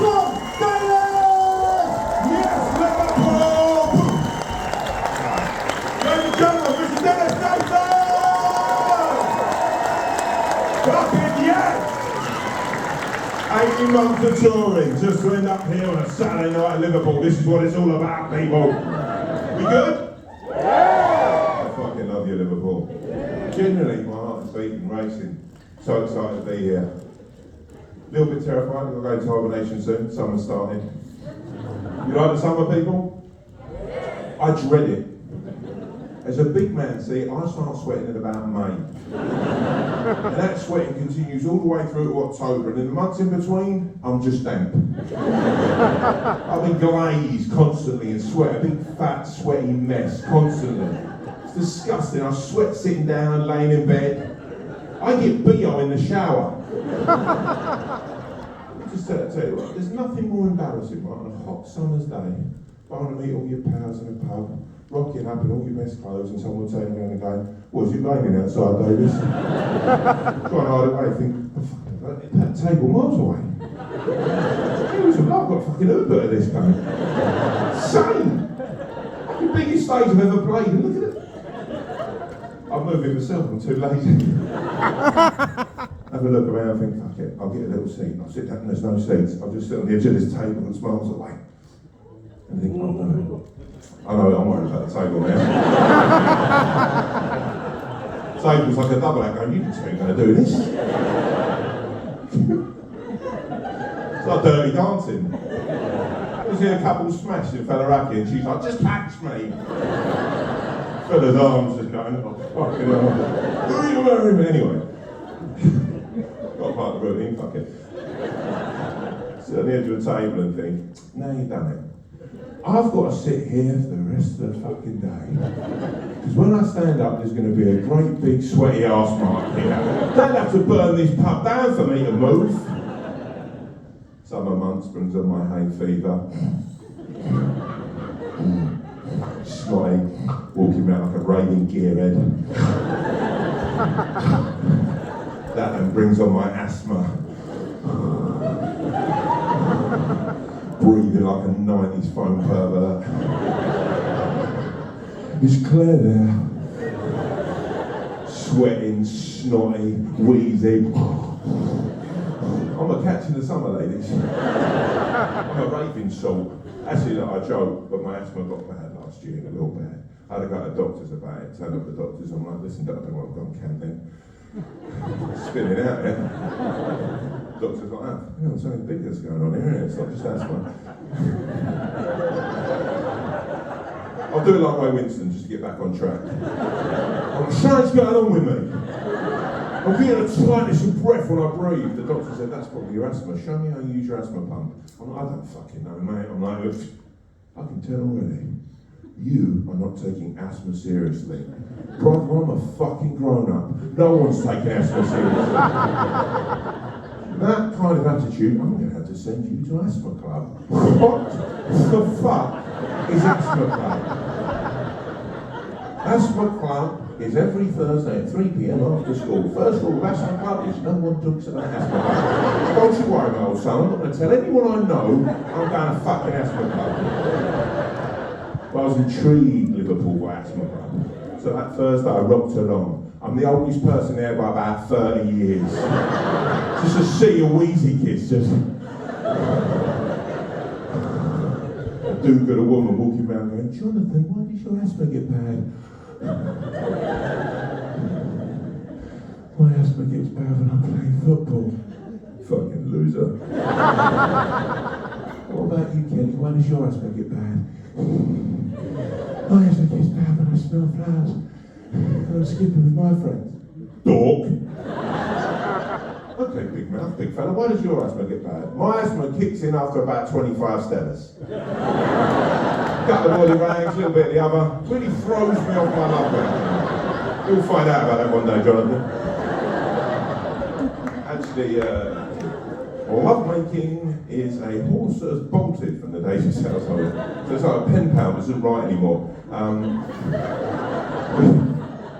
from Dallas! Yes, Liverpool! Ladies and gentlemen, Mr. Dennis Nathan! Fucking yes! 18 months of touring, just to end up here on a Saturday night at Liverpool. This is what it's all about, people. We good? Yeah! I fucking love you, Liverpool. Genuinely, my heart is beating, racing. So excited to be here. A little bit terrified, we're going to hibernation soon, summer's starting. You like the summer, people? I dread it. As a big man, see, I start sweating in about May. And that sweating continues all the way through to October, and in the months in between, I'm just damp. I've been glazed constantly and sweat, a big fat sweaty mess constantly. It's disgusting. I sweat sitting down, laying in bed. I get BO in the shower. Just tell you what, there's nothing more embarrassing, right, on a hot summer's day, going to meet all your pals in a pub, rocking up in all your best clothes, and someone turning around and going, "What, is it raining outside, Davis?" Trying to hide away, think, "Oh, that table miles away." I've got fucking Uber at this game. Insane! The biggest stage I've ever played, and look at it. I've moved it myself, I'm too lazy. Have a look around, think, fuck it, I'll get a little seat. I'll sit down, there's no seats. I'll just sit on the edge of this table and miles away. And think, oh no. I know, I'm worried about the table now. Table's like a double act going, you just ain't going to do this. It's like Dirty Dancing. You see a couple smash in Falaraki and she's like, just catch me. Fella's arms just going, oh fucking hell. Anyway. Got part of the routine, fuck it. Sit on the edge of a table and think, now you've done it. I've got to sit here for the rest of the fucking day. Because when I stand up, there's going to be a great big sweaty arse mark here. They'll have to burn this pub down for me to move. Summer months brings on my hay fever. Snotty, walking around like a raving gearhead. That then brings on my asthma. Breathing like a 90s phone pervert. Is Claire there? Sweating, snotty, wheezy. I'm a catch in the summer, ladies. I'm a raving salt. Actually, no, I joke, but my asthma got bad last year, a little bad. I had to go to doctors about it, turned up the doctors, I'm like, listen, doctor, I've gone camping. Spinning out here. Doctor's like, oh, you know, something big that's going on here, isn't it? It's not just asthma. I'll do it like Ray Winston, just to get back on track. Something's going on with me. I'm getting a tightness of breath when I breathe. The doctor said, that's probably your asthma. Show me how you use your asthma pump. I'm like, I don't fucking know, mate. I'm like, look, I can tell already. You are not taking asthma seriously. Brother, I'm a fucking grown-up. No one's taking asthma seriously. That kind of attitude, I'm going to have to send you to Asthma Club. What the fuck is Asthma Club? Asthma Club is every Thursday at 3 p.m. after school. First rule of Asthma Club is no one talks about Asthma Club. Don't you worry, my old son. I'm not going to tell anyone I know I'm going to fucking Asthma Club. But I was intrigued Liverpool by Asthma Club. So that Thursday I rocked along. I'm the oldest person there by about 30 years. Just a sea of wheezy kids, just... A do-gooder woman walking around going, Jonathan, why did your asthma get bad? My asthma gets bad when I'm playing football. Fucking loser. What about you, Kelly? Why does your asthma get bad? My asthma gets bad when I smell flowers. I'm skipping with my friends. Dog. Okay, big mouth, big fella. Why does your asthma get bad? My asthma kicks in after about 25 Stellas. Couple of body rags, a little bit of the other. Really throws me off my love record. You'll find out about that one day, Jonathan. Actually, lovemaking is a horse that has bolted from the Davis household. So it's like a pen pal doesn't write anymore.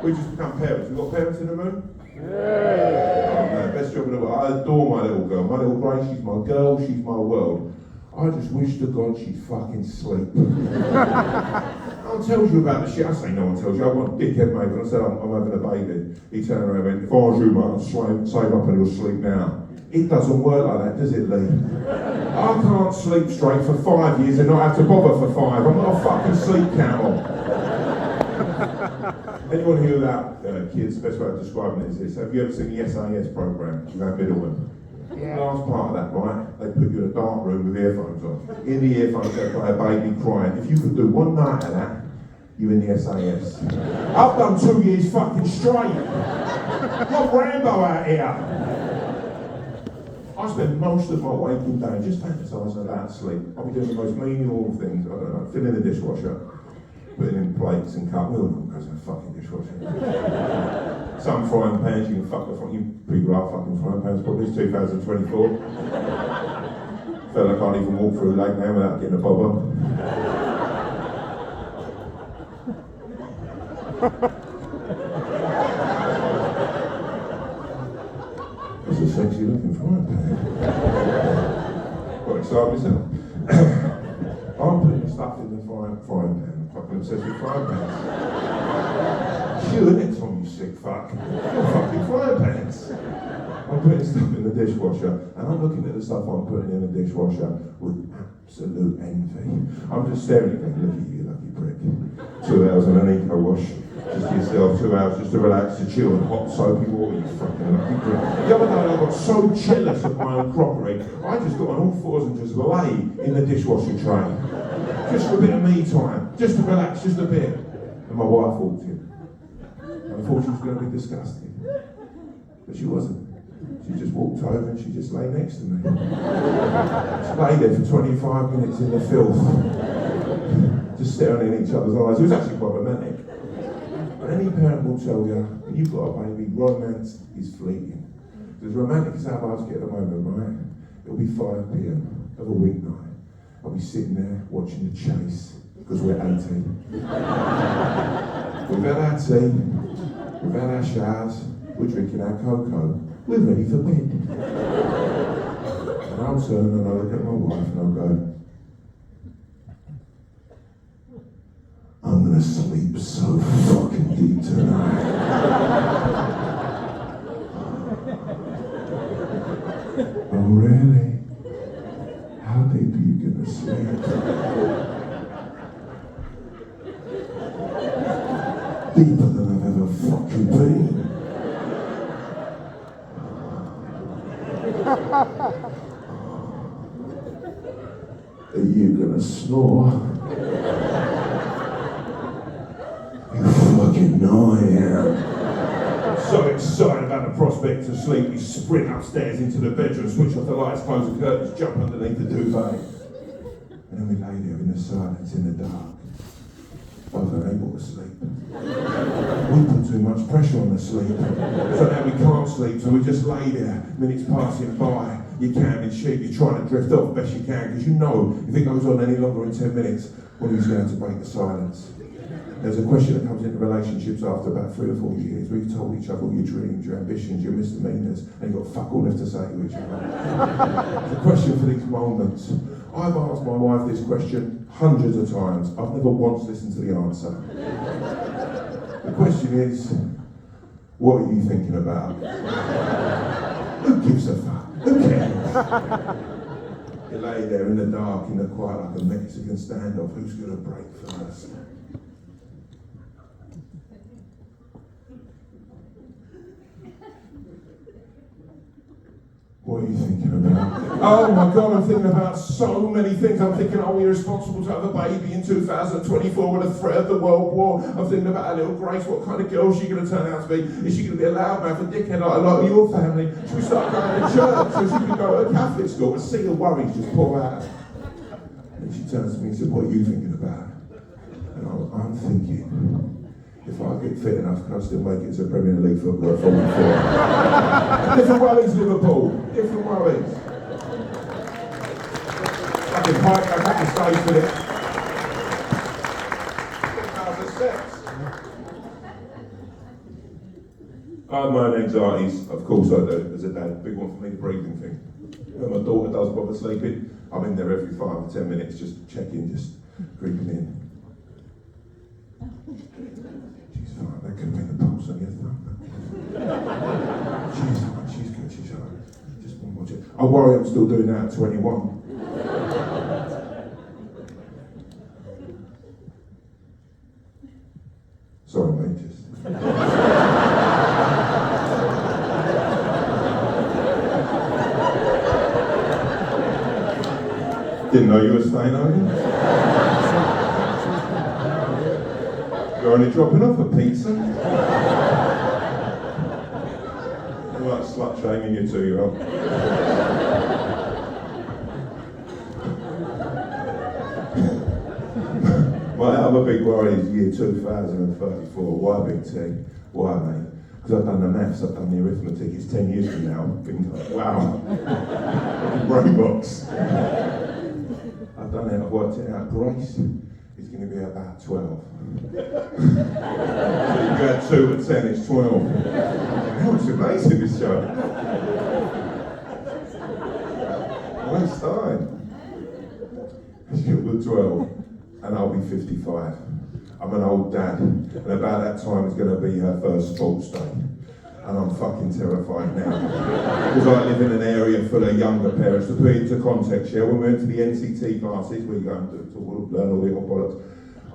We just become parents. We've got parents in the room? Man, best job in the world. I adore my little girl. My little Grace, she's my girl, she's my world. I just wish to God she'd fucking sleep. No one tells you about the shit. I say no one tells you. I want dickhead mate. When I said I'm having a baby, he turned around and went, if I was you, mate, I'd save up and you'll sleep now. It doesn't work like that, does it, Lee? I can't sleep straight for 5 years and not have to bother for 5. I'm not a fucking sleep camel. Anyone who about kids, the best way of describing it is this. Have you ever seen the SAS program with Van Middleman? Yeah. The last part of that, right? They put you in a dark room with earphones on. In the earphones, they play a baby crying. If you could do one night of that, you're in the SAS. I've done 2 years fucking straight. Not Rambo out here. I spend most of my waking day just fantasising about sleep. I'll be doing the most menial things. I don't know, filling the dishwasher, putting in plates and cups. We all know goes in a fucking dishwasher. Some frying pans, you can fuck the fucking people are fucking frying pans. Probably it's 2024. Fella can't even walk through Lake now without getting a bob on. It's a sexy looking frying pan. Got excited myself. I'm putting stuff in the frying pan. I'm fucking obsessed with frying pans. You innit, Tom, you sick fuck. You're fucking frying pans. I'm putting stuff in the dishwasher, and I'm looking at the stuff I'm putting in the dishwasher with absolute envy. I'm just staring at them, look at you, lucky prick. 2 hours on an eco wash. Just to yourself, 2 hours just to relax, to chill, and hot soapy water, you fucking lucky prick. The other day I got so jealous of my own crockery, I just got on all fours and just lay in the dishwashing tray. Just for a bit of me time, just to relax, just a bit. And my wife walked in. And I thought she was going to be disgusted. But she wasn't. She just walked over and she just lay next to me. She lay there for 25 minutes in the filth. Just staring in each other's eyes. It was actually quite romantic. Any parent will tell you, when you've got a baby, romance is fleeting. As romantic as our lives get at the moment, right? It'll be 5 p.m. of a weeknight. I'll be sitting there watching The Chase, because we're 18. We've had our tea, we've had our showers, we're drinking our cocoa, we're ready for bed. And I'll turn and I'll look at my wife and I'll go, I'm gonna sleep so fucking deep tonight. Oh really? How deep are you gonna sleep? Deeper than I've ever fucking been. Are you gonna snore? Fucking know I am. So excited about the prospect of sleep, you sprint upstairs into the bedroom, switch off the lights, close the curtains, jump underneath the duvet. And then we lay there in the silence, in the dark, both unable to sleep. We put too much pressure on the sleep, so now we can't sleep, so we just lay there, minutes passing by. You're counting sheep, you're trying to drift off best you can, because you know if it goes on any longer in 10 minutes, one of you's going to have to break the silence. There's a question that comes into relationships after about 3 or 4 years where you've told each other all your dreams, your ambitions, your misdemeanors, and you've got fuck all left to say to each other. The question for these moments. I've asked my wife this question hundreds of times. I've never once listened to the answer. The question is, what are you thinking about? Who gives a fuck? Who cares? You lay there in the dark, in the quiet, like a Mexican standoff. Who's going to break first? What are you thinking about? Oh my God, I'm thinking about so many things. I'm thinking, are we responsible to have a baby in 2024 with a threat of the World War? I'm thinking about our little Grace. What kind of girl is she going to turn out to be? Is she going to be a loudmouth, a dickhead like a lot of your family? Should we start going to church so she can go to a Catholic school and see the worries just pour out? And she turns to me and said, what are you thinking about? And I'm thinking, if I get fit enough, can I still make it to Premier League football at 44? Different worries, Liverpool. Different worries. I can pipe back up the stage with it. I have my own anxieties, of course I do, as a dad. Big one for me, the breathing thing. When my daughter does bother sleeping, I'm in there every 5 or 10 minutes, just checking, just creeping in. She's fine, that could have been the pulse on your thumb. She's fine, she's good, she's alright. Just one more check. I worry I'm still doing that at 21. Sorry mate, just... Didn't know you were staying over. You're only dropping off a pizza. You're like slut shaming your 2-year-old. My other big worry is year 2034. Why, Big T? Why, mate? Because I've done the maths, I've done the arithmetic. It's 10 years from now. I've been like, wow. Brain box. I've done it, I've worked it out. Grace is going to be about 12. So you go 2 to 10, it's 12. How it's amazing, this show. Waste time. She'll be 12, and I'll be 55. I'm an old dad, and about that time it's going to be her first sports day. And I'm fucking terrified now. Because I live in an area full of younger parents. To put it into context, yeah, when we went to the NCT classes, we go and learn all the bollocks.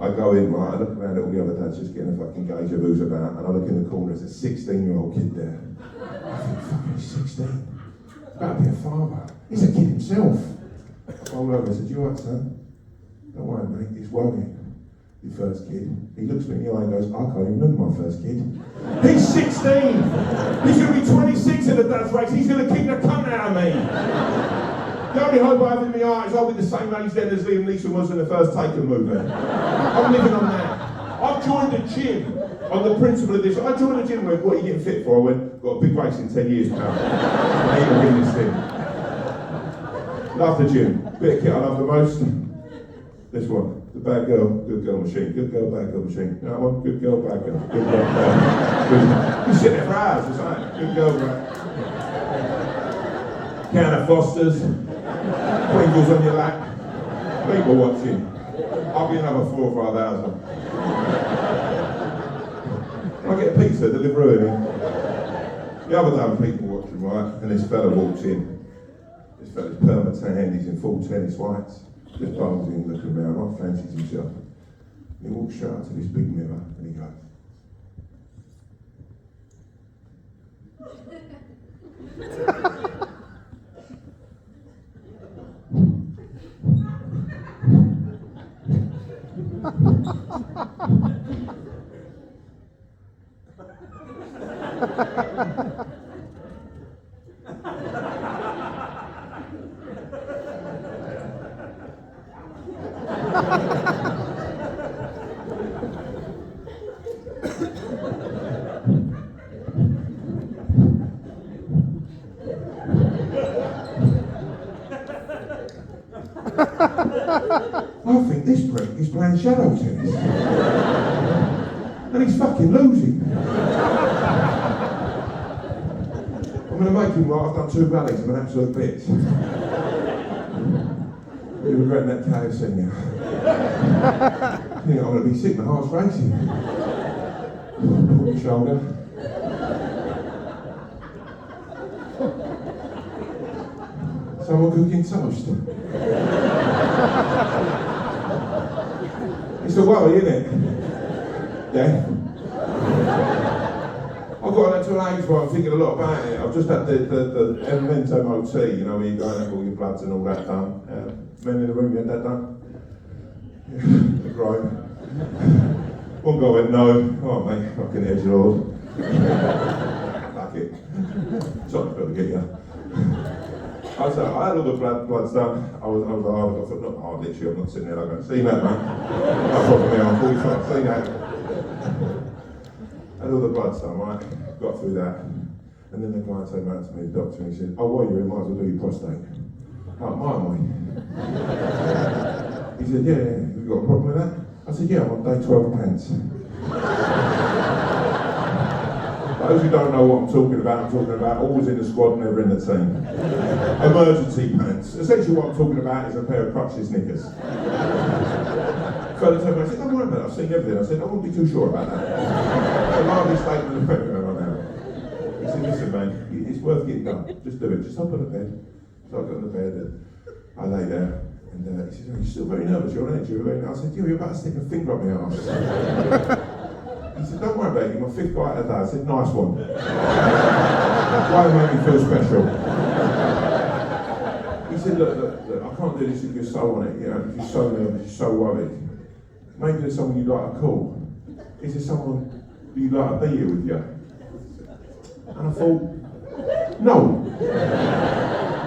I go in, right, I look around at all the other dads just getting a fucking gauge of who's about, and I look in the corner, there's a 16-year-old kid there. I think, fucking, he's 16. He's about to be a father. He's a kid himself. I rolled over and said, you alright, son? Don't worry, mate, he's worrying. Your first kid. He looks me in the eye and goes, I can't even remember my first kid. He's 16! He's going to be 26 in the dad's race. He's going to kick the cunt out of me. The only hope I have in my heart is I'll be the same age then as Liam Neeson was in the first Taken movie. I'm living on that. I've joined the gym on the principle of this. I joined the gym and went, what are you getting fit for? I went, got a big race in 10 years, pal. I ain't gonna win this thing. Love the gym. Bit of kit I love the most. This one. The bad girl, good girl machine. Good girl, bad girl machine. That one, good girl, bad girl. Good girl, bad girl. You sit there for hours, it's like, good girl, bad. Can of Fosters. Pringles on your lap. People watching. I'll be another 4 or 5 hours. I get a pizza delivered in. The other day, people watching, right? And this fella walks in. This fella's perma-tanned, he's in full tennis whites. Just bowls in, looking around, not fancies himself. And he walks straight up to this big mirror and he goes, I think this prick is playing shadow tennis. And he's fucking losing. I'm going to make him right, I've done 2 rallies, I'm an absolute bitch. Really regretting that KFC now. I think I'm going to be sick, my heart's racing. Pull your shoulder. Someone cooking toast. It's a worry, isn't it? Yeah. I've got to an age where I'm thinking a lot about it. I've just had the Memento Moti, you know, where you go and have all your bloods and all that done. Men in the room, you had that done? Yeah, the groin. One guy went, no. Oh, mate, fucking edge lord. Fuck it. Sorry, better get you. I had all the bloods done. I was hard. I thought, not hard, literally, I'm not sitting there like going, see that, man? No problem here, I'm 45, see that. Had all the bloods done, right? Got through that. And then the guy turned around to me, the doctor, and he said, oh, well, you might as well do your prostate. Oh, might I? He said, yeah, you got a problem with that? I said, yeah, I'm on day 12 pants. I Those who don't know what I'm talking about always in the squad, never in the team. Emergency pants. Essentially what I'm talking about is a pair of crutches knickers. Fella told me, I said, don't worry about it, I've seen everything. I said, I wouldn't be too sure about that. The largest statement of America right now. He said, listen man, it's worth getting done. Just do it, just hop on the bed. So I got on the bed and I lay there. And he said, oh, you're still very nervous, you're on edge, you're very nervous. I said, you're about to stick a finger up my arse. He said, don't worry about it, you're my 5th guy today. I said, nice one. Why make me feel special? He said, look, I can't do this if you're so on it, you know, if you're so nervous, you're so worried. Maybe there's someone you'd like to call. Is there someone you'd like to be here with you? And I thought, no.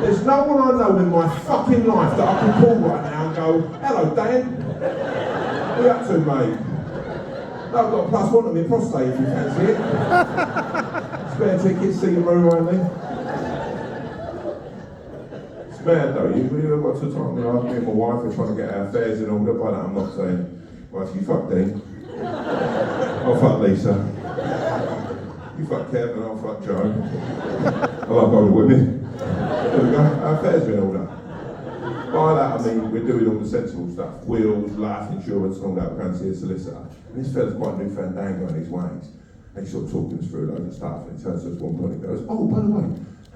There's no one I know in my fucking life that I can call right now and go, hello Dan, what are you up to mate? No, I've got a +1 on my prostate if you fancy it. Spare tickets, seating room only. It's mad though, you really got to the time when I was me and my wife are trying to get our affairs in order. By that I'm not saying, right, if you fuck Dean, I'll fuck Lisa. You fuck Kevin, I'll fuck Joe. I like older women. There we go, our affairs are in order. By that I mean we're doing all the sensible stuff, wills, life insurance and all that, we're going to see a solicitor. And this fella's quite new fandango in his ways. And he's sort of talking us through loads of stuff and he turns to us one point and goes, oh, by the way,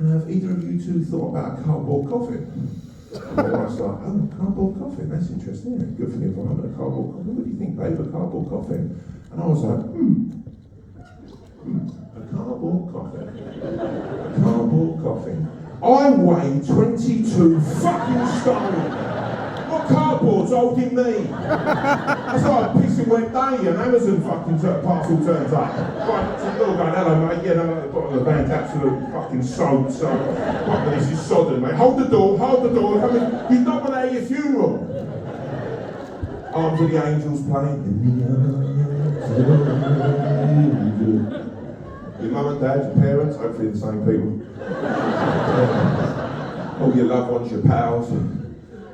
have either of you two thought about a cardboard coffin? And my wife's like, oh, cardboard coffin, that's interesting, yeah, good for the environment, a cardboard coffin. What do you think, babe, a cardboard coffin? And I was like, a cardboard coffin. A cardboard coffin. I weigh 22 fucking stone. What cardboard's holding me? It's like a pissing wet day and Amazon fucking parcel turns up. Right, to the door going, hello mate, yeah, no, the bottom of the van's absolutely fucking soaked, so fuck this is sodden, mate. Hold the door, come in. You don't want to have your funeral. Arms of the Angels playing. Your mum and dad, your parents, hopefully the same people. All your loved ones, your pals.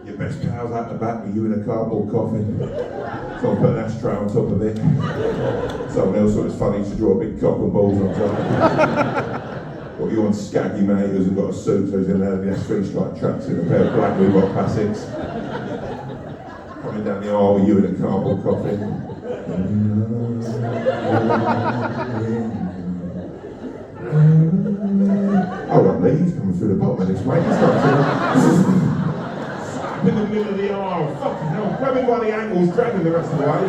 Your best pals out the back with you in a cardboard coffin. So I'll put an ashtray on top of it. Someone else thought it's funny to draw a big cock and balls on top. Or you on Skaggy mate who's got a suit so he's in there with the three-stripe tracks in a pair of black Reebok classics. Coming down the aisle with you in a cardboard coffin. Hold on, Lee, he's coming through the bottom of this, mate. He's not slap in the middle of the aisle. Fucking hell, grab him by the ankles, drag him the rest of the way.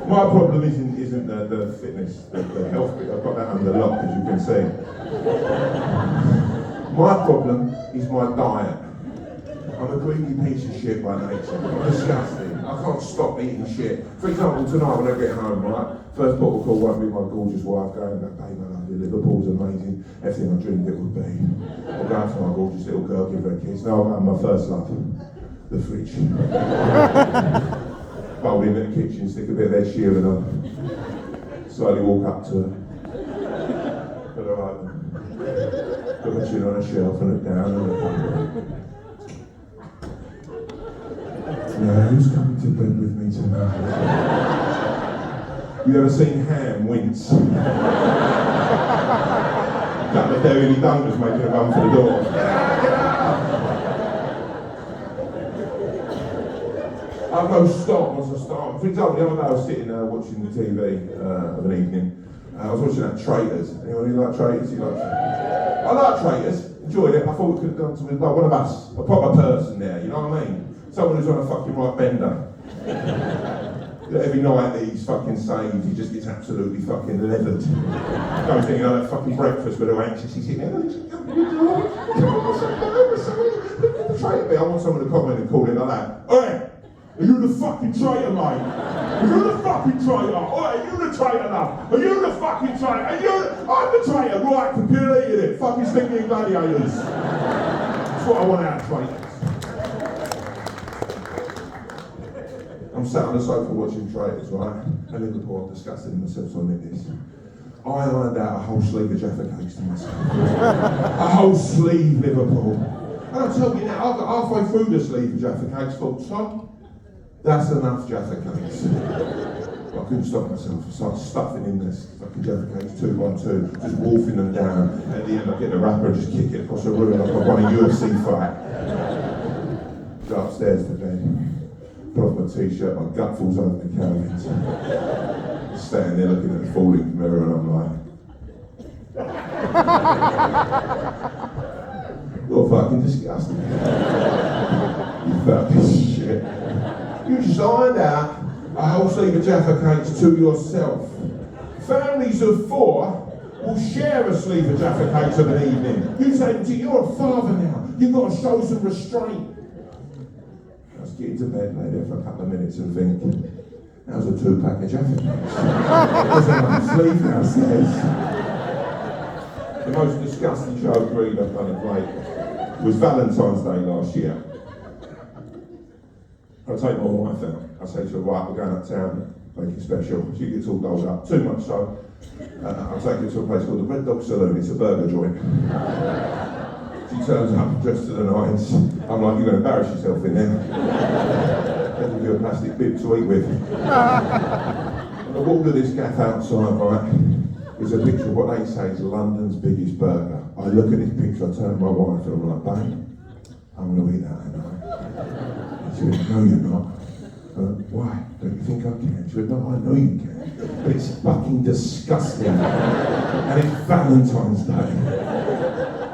My problem isn't the fitness, the health bit. I've got that under lock, as you can see. My problem is my diet. I'm a greedy piece of shit by nature. I'm disgusting. I can't stop eating shit. For example, tonight when I get home, right, first port of call won't be my gorgeous wife going, babe, I love you, Liverpool's amazing, everything I dreamed it would be. I'll go to my gorgeous little girl, give her a kiss. Now I'll go to my first love, the fridge. Bowl in the kitchen, stick a bit of Ed Sheeran on. Slowly walk up to her. Put her open. Put her chin on a shelf and look down and look up. Now, who's coming to bed with me tonight? You ever seen Ham wince? Couple of Derry Donors making a run for the door. I've no stop once I start. For example, the other day I was sitting watching the TV of an evening. I was watching that Traitors. Anyone who like Traitors? I like Traitors. Enjoyed it. I thought we could have done something like one of us, a proper person there. You know what I mean? Someone who's on a fucking right bender. Every night that he's fucking saved, he just gets absolutely fucking leathered. Goes in, that fucking breakfast where they're anxious, he's sitting there, I want someone to comment and call in like that. Oi! Are you the fucking traitor, mate? Are you the fucking traitor? Oi, are you the traitor, love? Are you the fucking traitor? I'm the traitor, right, computer eating it. Fucking stinking gladiators. That's what I want out of traitors. I'm sat on the sofa watching Traitors, right? And Liverpool, I'm disgusted in myself, so I admit this. I ironed out a whole sleeve of Jaffa cakes to myself. A whole sleeve, Liverpool. And I tell you now, I got halfway through the sleeve of Jaffa Cakes, thought, Tom, that's enough Jaffa Cakes. I couldn't stop myself. I started stuffing in this fucking Jaffa Cakes 2 by 2, just wolfing them down. At the end, I get the wrapper and just kick it across the room like I won a UFC fight. Go upstairs to bed, put off my t-shirt, my gut falls over the couch. Standing there looking at the falling mirror, and I'm like, you're fucking disgusting. You fat piece of shit. You just ironed out a whole sleeve of Jaffa Cakes to yourself. Families of 4 will share a sleeve of Jaffa Cakes of an evening. You say to you're a father now. You've got to show some restraint. I was getting to bed, lay there for a couple of minutes and think, that was a 2-pack of Jaffa Cakes. There's another sleeve downstairs. The most disgusting show of greed I've done of late was Valentine's Day last year. I take my wife out. I say to her, right, we're going uptown, make it special. She gets all dolled up, too much so. I'll take her to a place called the Red Dog Saloon. It's a burger joint. She turns up dressed to the nines. I'm like, you're going to embarrass yourself in there. They'll give you a plastic bib to eat with. On the wall of this gaff outside, right, is a picture of what they say is London's biggest burger. I look at this picture, I turn to my wife and I'm like, babe, I'm going to eat that tonight. She went, no you're not. Why? Don't you think I can? She went, no, I know you can. But it's fucking disgusting. And it's Valentine's Day.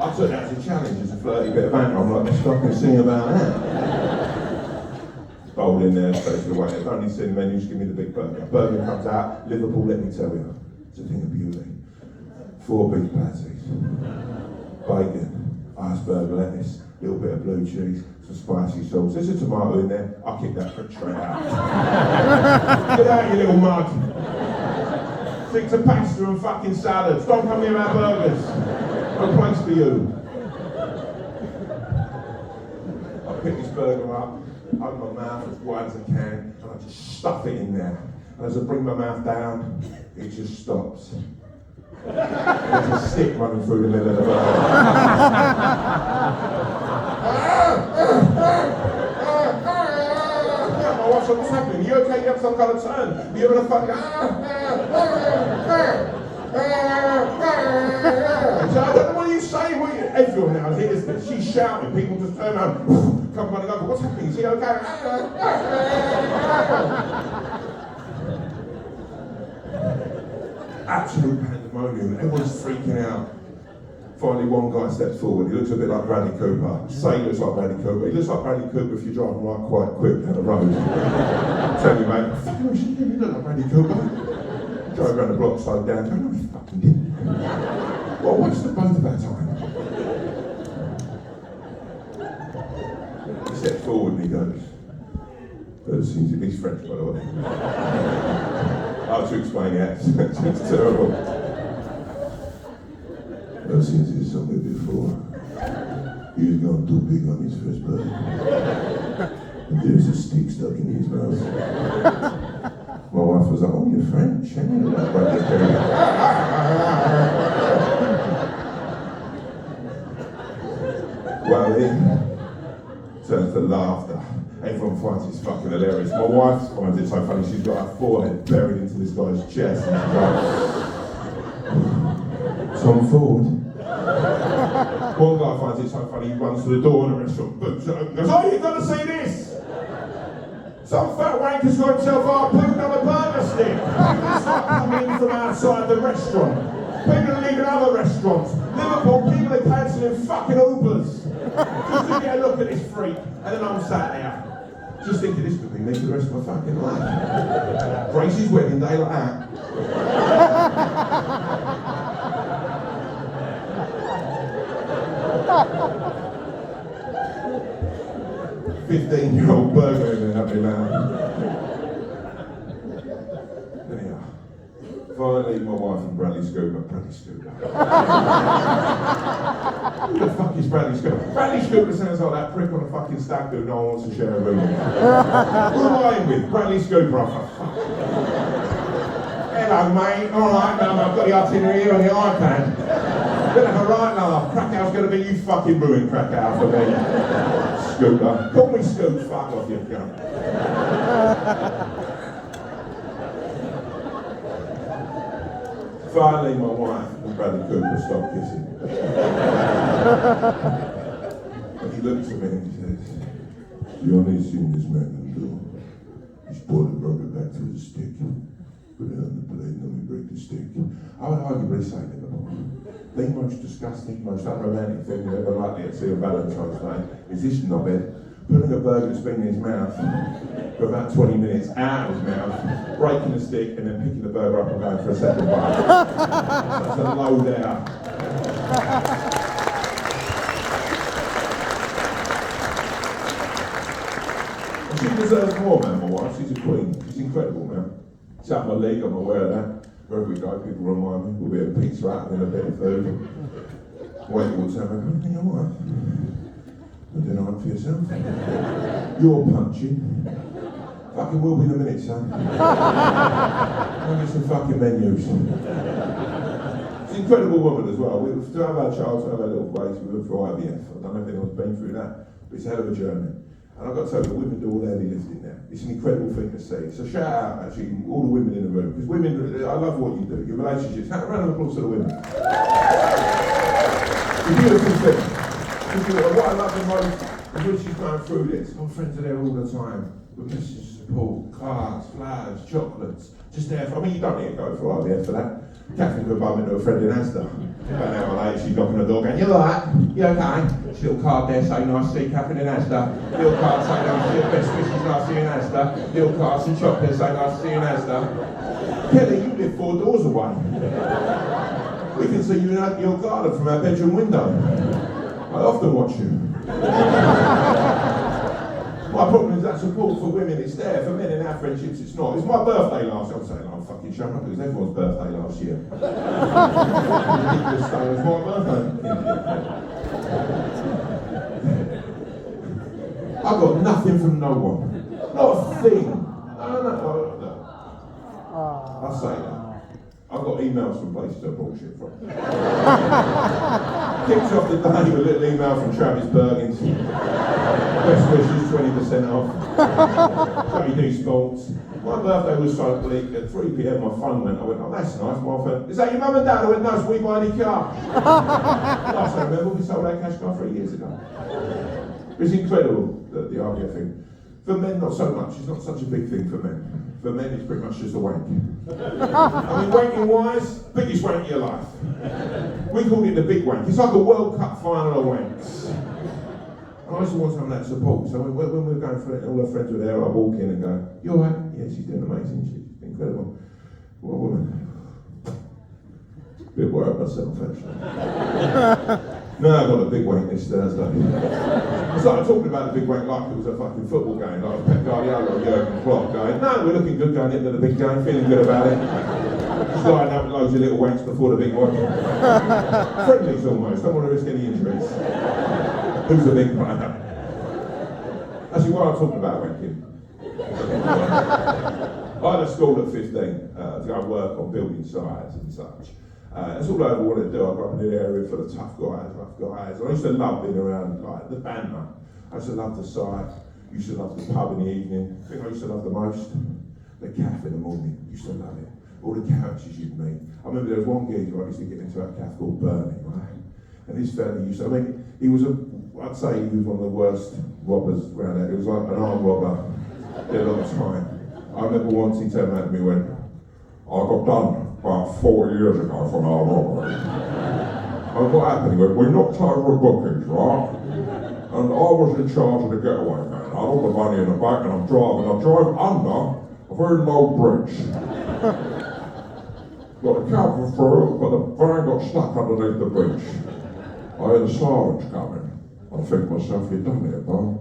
I took that as a challenge, as a flirty bit of banter. I'm like, let's fucking sing about that. Bowl in there, straight to the waiter. Don't need to see the menu, just give me the big burger. Burger comes out, Liverpool, let me tell you. It's a thing of beauty. 4 beef patties, bacon, iceberg lettuce, a little bit of blue cheese, some spicy sauce. There's a tomato in there. I'll kick that prick straight out. Get out, you little mug. Stick to pasta and fucking salads. Don't come here about burgers. No place for you. I pick this burger up, open my mouth as wide as I can, and I just stuff it in there. And as I bring my mouth down, it just stops. There's a stick running through the middle of the burger. What's happening? Are you okay? You have some kind of turn? Are you having a fucking... So I don't know what you say. Everyone now hears this. She's shouting. People just turn around. Come running over. What's happening? Is he okay? Absolute pandemonium. Everyone's freaking out. Finally, one guy steps forward. He looks a bit like Bradley Cooper. Say he looks like Bradley Cooper. He looks like Bradley Cooper if you're driving right quite quick down the road. Tell me, mate. Fucking shit, you look like Bradley Cooper. Drove around the block, slowed down. Go, no, he fucking didn't. Well, what's the both of our time? He steps forward and he goes, he's French, by the way. I have to explain the accent. It's terrible. Ever since he saw me before, he was gone too big on his first bird. And there's a stick stuck in his mouth. My wife was like, oh, you're French, eh? Well, then, turns to laughter. Everyone finds it's fucking hilarious. My wife finds it so funny, she's got her forehead buried into this guy's chest. And she's like, Tom Ford. One guy finds it so funny, he runs to the door in the restaurant, boots it open, goes, oh, you've got to see this! Some fat wanker's got himself harpooned on a burger stick. It's like coming in from outside the restaurant. People are leaving other restaurants. Liverpool, people are cancelling fucking Ubers. Just to get a look at this freak. And then I'm sat there, just thinking this could be me for the rest of my fucking life. Gracie's wedding day like that. 15-year-old burger in there, happy man. Anyhow, finally, my wife and Bradley Scooper. Who the fuck is Bradley Scooper? Bradley Scooper sounds like that prick on a fucking stag do no one wants to share a room with. Who am I in with? Bradley Scooper, oh, for fuck. Hello, mate. All right, I've got the itinerary here on the iPad. gonna have a right laugh. Krakow's gonna be you fucking ruined Krakow for me. Scooter. Call me Scoot, fuck off you cunt. Finally my wife and Bradley Cooper stopped kissing. And he looked at me and he says, the only thing this man can do is pour the burger back to the stick. Put it on the plate and let me break the stick. I would arguably say Liverpool. The most disgusting, most unromantic thing you're ever likely to see on Valentine's Day is this knobhead putting a burger that's been in his mouth for about 20 minutes out of his mouth, breaking the stick and then picking the burger up and going for a second bite. That's a low down. She deserves more, man, my wife. She's a queen. She's incredible, man. It's up my leg, I'm aware of that. Wherever we go, people remind me. We'll be at pizza out and a bit of food. Wait towards them and go, you know what? I don't know for yourself. You're punching. Fucking will be in a minute, son. I'll get some fucking menus. She's an incredible woman as well. To have our child, to have our little place, we went for IVF. I don't know if anyone's been through that, but it's a hell of a journey. And I've got to tell you, the women do all the heavy lifting now. It's an incredible thing to see. So shout out, actually, all the women in the room. Because women, I love what you do, your relationships. Round of applause to the women. It's a beautiful thing. What I love the most is when she's going through this. My friends are there all the time. With messages of support, cards, flowers, chocolates. Just there for, I mean, you don't need to go for IVF for that. Catherine could bump into a friend in Asda. About an hour later, she's knocking the door going, you alright? You okay? Little card there saying nice to see Catherine in Asda. Little card saying nice to see you, best wishes, nice to see you in Asda. Little card, some chocolate saying nice to see you in Asda. Kelly, you live 4 doors away. We can see you in your garden from our bedroom window. I often watch you. My problem is that support for women is there. For men in our friendships, it's not. It's my birthday last year. I'm saying I'm fucking shut up. It was everyone's birthday last year. Ridiculous thing. It was my birthday. I got nothing from no one. Not a thing. No. I say that. I got emails from places I bullshit from. Kicked off the day with a little email from Travis Bergins. Best wishes, 20% off. So you do sports. My birthday was so bleak. At 3 PM my phone went. I went, oh that's nice. My phone, is that your mum and dad? I went, no, so we buy any car. Last I remember, we sold our cash car 3 years ago. It's incredible, the IVF thing. For men, not so much. It's not such a big thing for men. For men, it's pretty much just a wank. I mean, wanking wise, biggest wank of your life. We called it the big wank. It's like a World Cup final of wanks. And I just want some of that support. So when we were going for it, all our friends were there, I walk in and go, you alright? Yeah, she's doing amazing. She's incredible. What a woman. Bit worried myself, actually. No, I got a big wank this Thursday. I started talking about the big wank like it was a fucking football game, like Pep Guardiola or Jurgen Klopp going, no, we're looking good going into the big game, feeling good about it. Just lining up with loads of little wanks before the big one. Friendlies almost, don't want to risk any injuries. Who's the big player? Actually, while I'm talking about wanking, I had a school at 15 to go and work on building sites and such. That's all I ever wanted to do. I grew up in an area full of tough guys, rough guys. And I used to love being around like the banter. I used to love the site. I used to love the pub in the evening. I think I used to love the most the cafe in the morning. I used to love it. All the characters you'd meet. I remember there was one geezer I used to get into a cafe called Bernie, right? And this fella used to, I mean, he was I'd say he was one of the worst robbers around there. He was like an armed robber. Did a lot of time. I remember once he turned around to me and went, I got done about 4 years ago for an armed robbery. And what happened? He went, we knocked over bookings, right? And I was in charge of the getaway van. I had all the money in the back and I'm driving. I drove under a very low bridge. Got the cab through, but the van got stuck underneath the bridge. I heard the sirens coming. I think to myself, you've done it, bro.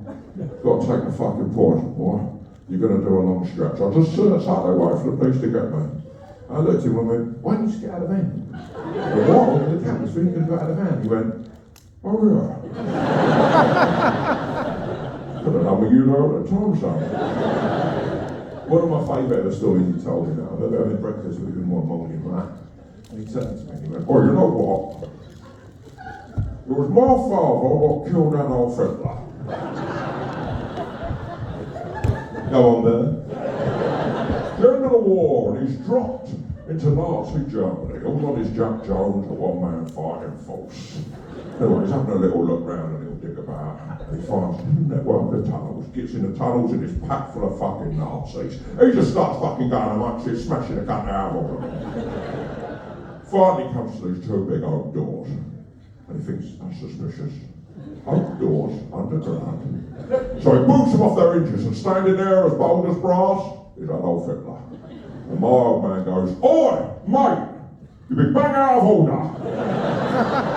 Got to take the fucking poison, boy. You're going to do a long stretch. I just stood outside there waiting for the police to get me. I looked at him and went, why didn't you just get out of the van? I went, what? The cab was free, you could have got out of the van. He went, oh yeah. Could have done with you there at the time, son. One of my favourite ever stories he told me now, I remember having breakfast with him one morning, right? And he turned to me and he went, oh, you know what? was my father what killed Adolf Hitler. Go on, Bert. The end of the war, and he's dropped into Nazi Germany, all on his Jack Jones, a one-man fighting force. Anyway, he's having a little look round, a little dig about, and he finds a network of tunnels, gets in the tunnels and it's packed full of fucking Nazis. He just starts fucking going amongst it, smashing the cunt out of them. Finally comes to these two big oak doors, and he thinks, that's suspicious. Oak doors, underground. So he boots them off their hinges, and standing there as bold as brass is Adolf Hitler. And my old man goes, oi, mate, you be bang out of order.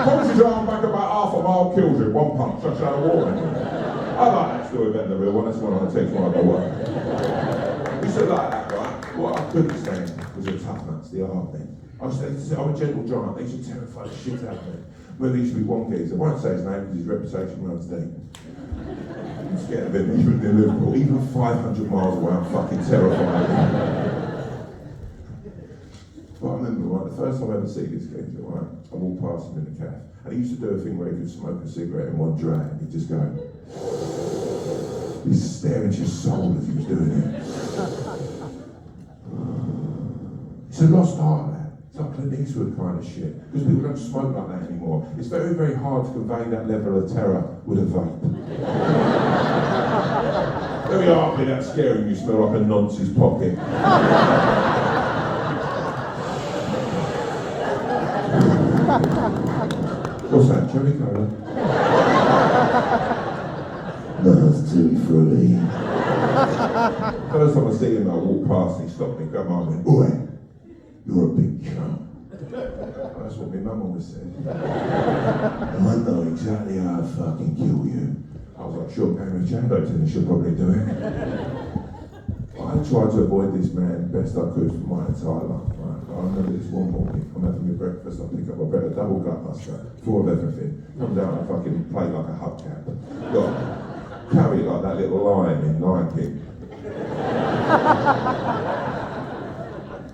Pulls his arm back about half a mile, kills him, one punch, that's out of warning. I like that story better than the real one, that's the one I take when I go work. He said like that, right? What I couldn't stand was the tough nuts, the hard men. I'm a gentle giant, they used to terrify the shit out of me. Well, there used to be one geezer, I won't say his name because his reputation runs deep. I'm scared of him, even in Liverpool, even 500 miles away, I'm fucking terrified of him. But I remember, right, the first time I ever see this geezer, right, I walked past him in the cafe, and he used to do a thing where he could smoke a cigarette in one drag, and he'd just go, he'd stare into his soul as he was doing it. It's a lost art, man. It's like Clint Eastwood kind of shit, because people don't smoke like that anymore. It's very, very hard to convey that level of terror with a vape. Very hardly that scaring you smell like a nonce's pocket. What's that, cherry cola? No, it's too fruity. First time I see him, I walked past and he stopped me, grabbed my arm and went, oi, you're a big cunt. That's what my mum always said. I know exactly how to fucking kill you. I was like, sure, Pam Chando, and she'll probably do it. I tried to avoid this man best I could for my entire life. Right? I remember this one morning, I'm having my breakfast, I pick up a bread, a double gut buster, full of everything. Comes out and fucking play like a hubcap. Got carry like that little lion in Lion King.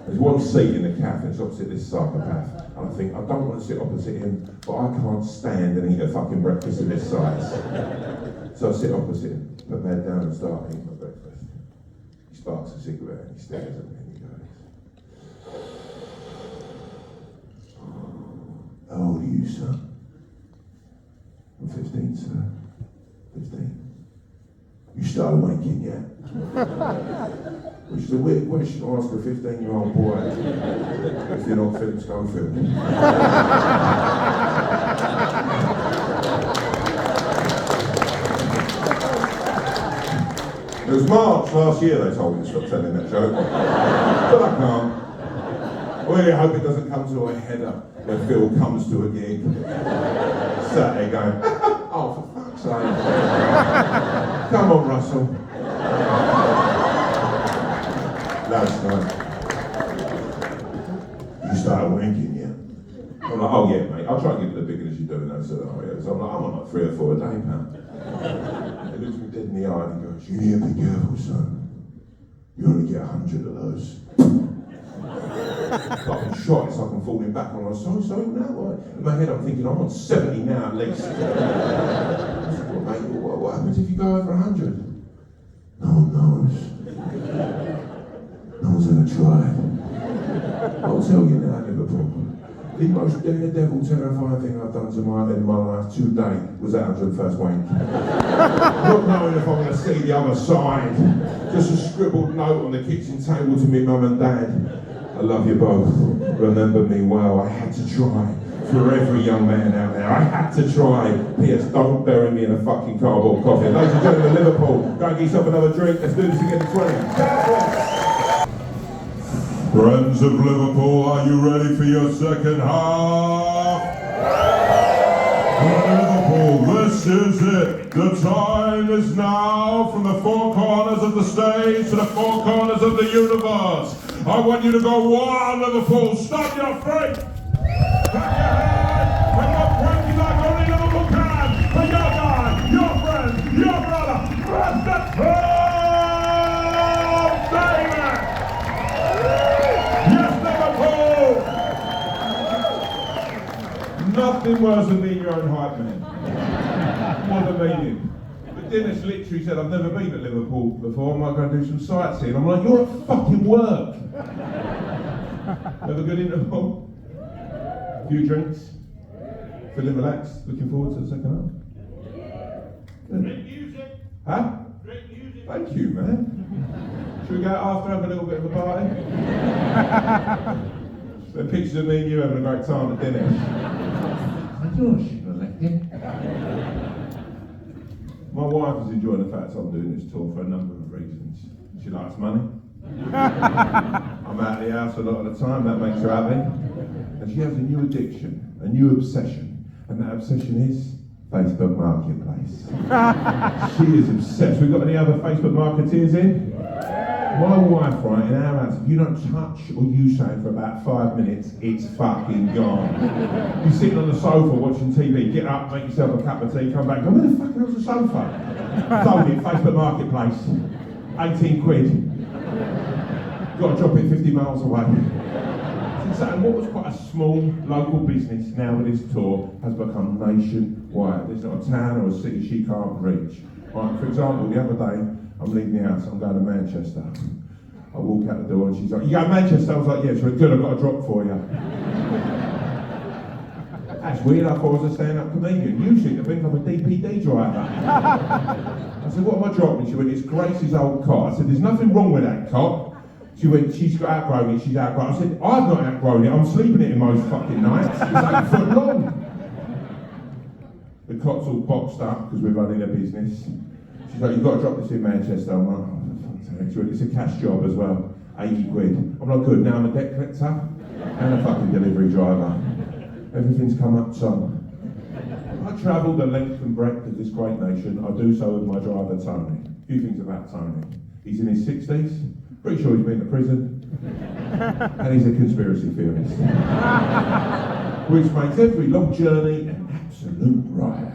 There's one seat in the cafe, it's opposite this psychopath. And I think, I don't want to sit opposite him, but I can't stand and eat a fucking breakfast of this size. So I sit opposite him, put my head down and start eating my breakfast. He sparks a cigarette and he stares at me and he goes, how old are you, son? I'm 15, sir. 15. You started wanking yet? Which is a weird question to ask a 15-year-old boy if you're not Philip Schofield. It was March last year they told me to stop telling that joke. But I can't. I really hope it doesn't come to a header when Phil comes to a gig. Sat there going, oh, for fuck's sake. Come on, Russell. Last night, you started wanking, yeah? I'm like, oh yeah, mate, I'll try and give it the bigger as you do in those scenarios. I'm on like 3 or 4 a day, pal. He looks me dead in the eye and he goes, you need to be careful, son. You only get 100 of those. Like I'm shot, it's like I'm falling back and I'm like, sorry, now? In my head I'm thinking, I'm on 70 now at least. I said, well, mate, what happens if you go over 100? No one knows. No one's ever tried. I'll tell you now, Liverpool. The most daredevil, terrifying thing I've done to my head in my life today was that 101st wank. Not knowing if I'm going to see the other side. Just a scribbled note on the kitchen table to me mum and dad. I love you both. Remember me well. I had to try. For every young man out there, I had to try. P.S. Don't bury me in a fucking cardboard coffin. Ladies and gentlemen, Liverpool, go and get yourself another drink. Let's do this again in 20. Friends of Liverpool, are you ready for your second half? Liverpool, this is it. The time is now from the 4 corners of the stage to the 4 corners of the universe. I want you to go wild, Liverpool. Stop your feet. Clap your hands and go crazy like only Liverpool can. For your guy, your friend, your brother, Rasta David. Nothing worse than being your own hype man. What a meaning. But Dennis literally said, I've never been to Liverpool before, I might go and do some sightseeing. I'm like, you're at fucking work. Have a good interval. A few drinks. Feeling relaxed. Looking forward to the second half. Great music. Huh? Great music. Thank you, man. Should we go after, have a little bit of a party? So pictures of me and you having a great time at dinner. I thought I shouldn't have left him. My wife is enjoying the fact I'm doing this tour for a number of reasons. She likes money. I'm out of the house a lot of the time, that makes her happy. And she has a new addiction, a new obsession. And that obsession is Facebook Marketplace. She is obsessed. We've got any other Facebook marketeers in? My wife, right, in our house, if you don't touch or use something for about 5 minutes, it's fucking gone. You're sitting on the sofa watching TV, get up, make yourself a cup of tea, come back, go, where the fuck hell's the sofa? Sold it, Facebook Marketplace, 18 quid. Got to drop it 50 miles away. So what was quite a small local business now with this tour has become nationwide. There's not a town or a city she can't reach. Right, for example, the other day, I'm leaving the house, I'm going to Manchester. I walk out the door and she's like, you go to Manchester? I was like, yeah, she went, good, I've got a drop for you. That's weird, I thought I was a stand-up comedian. You seem to think I'm a DPD driver. I said, what am I dropping? She went, it's Grace's old cot. I said, there's nothing wrong with that cot. She went, she's got outgrown it, she's outgrown it. I said, I've not outgrown it, I'm sleeping in it most fucking nights. It's 8 foot long. The cot's all boxed up because we're running a business. She's like, you've got to drop this in Manchester. I'm like, oh, for fuck's sake. She went, it's a cash job as well, 80 quid. I'm like, good, now I'm a debt collector and a fucking delivery driver. Everything's come up some. I travel the length and breadth of this great nation. I do so with my driver, Tony. A few things about Tony. He's in his 60s. Pretty sure he's been to prison. And he's a conspiracy theorist. Which makes every long journey an absolute riot.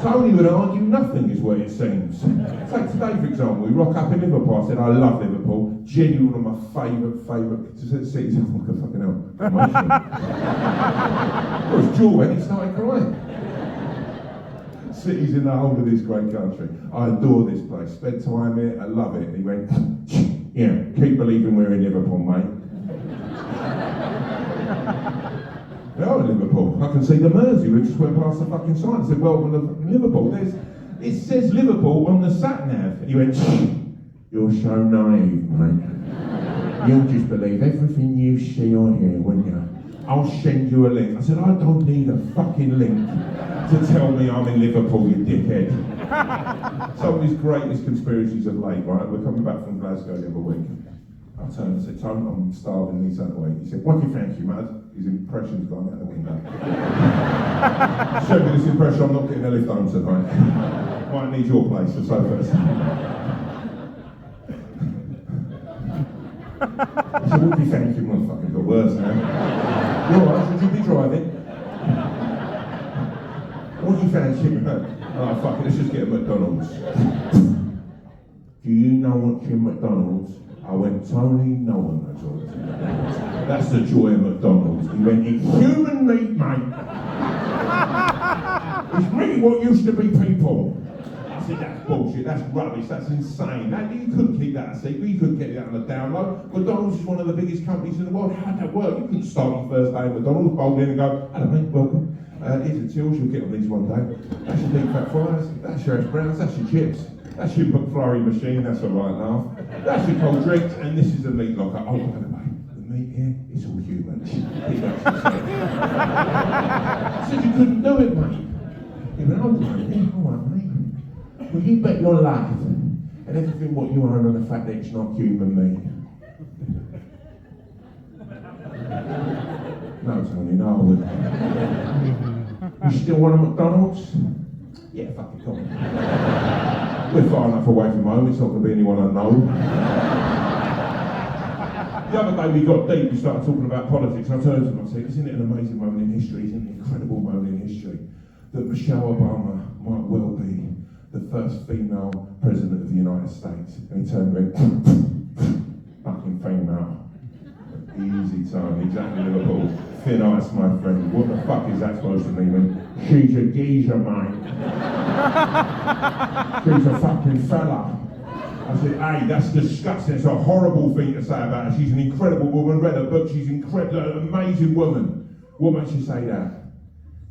Tony would argue nothing is what it seems. Take today, for example, we rock up in Liverpool. I said, I love Liverpool. Genuinely one of my favourite cities. I'm like, fucking hell. Emotional. Well, his jaw went, he started crying. Cities in the whole of this great country. I adore this place. Spend time here, I love it. And he went, yeah, keep believing we're in Liverpool, mate. We are in Liverpool. I can see the Mersey. We just went past the fucking sign. I said, welcome to Liverpool. It says Liverpool on the sat-nav. And he went, you're so naive, mate. You'll just believe everything you see or hear, won't you? I'll send you a link. I said, I don't need a fucking link to tell me I'm in Liverpool, you dickhead. Some of his greatest conspiracies of late, right? We're coming back from Glasgow the other week. I turned and said, Tony, I'm starving, need something to eat. He said, what do you fancy, mate? His impression's gone out the window. Showed me this impression, I'm not getting a lift home tonight. Might need your place for sofas. He said, what do you fancy? Well, fucking got worse now. You're right, should you be driving? What do you fancy, mate? Oh, fuck it, let's just get a McDonald's. Do you know what's in McDonald's? I went, Tony, no one knows what it's in McDonald's. That's the joy of McDonald's. He went, it's human meat, mate. It's meat what used to be people. I said, that's bullshit, that's rubbish, that's insane. You couldn't keep that a secret, you couldn't get that on the download. McDonald's is one of the biggest companies in the world. How'd that work? You couldn't start your first day at McDonald's, bowl in and go, hello mate, welcome. Here's a till, you'll get on these one day. That's your deep fat fries, that's your hash browns, that's your chips. That's your McFlurry machine, that's a right laugh. That's your cold drinks, and this is the meat locker. Oh, by the way, the meat here, it's all human. I said, you couldn't do it, mate. He went, hold on, mate. Well, you bet your life and everything what you own on the fact that it's not human meat. No, Tony, no, I wouldn't. You still want a McDonald's? Yeah, fucking come on. We're far enough away from home, it's not going to be anyone I know. The other day we got deep, we started talking about politics, and I turned to him and I said, isn't it an amazing moment in history, isn't it an incredible moment in history, that Michelle Obama might well be the first female president of the United States? And he turned and went, fucking female. Easy time, exactly Liverpool. Thin ice, my friend. What the fuck is that supposed to mean? She's a geezer, mate. She's a fucking fella. I said, hey, that's disgusting. It's a horrible thing to say about her. She's an incredible woman. Read her book. She's incredible, an amazing woman. What makes you say that?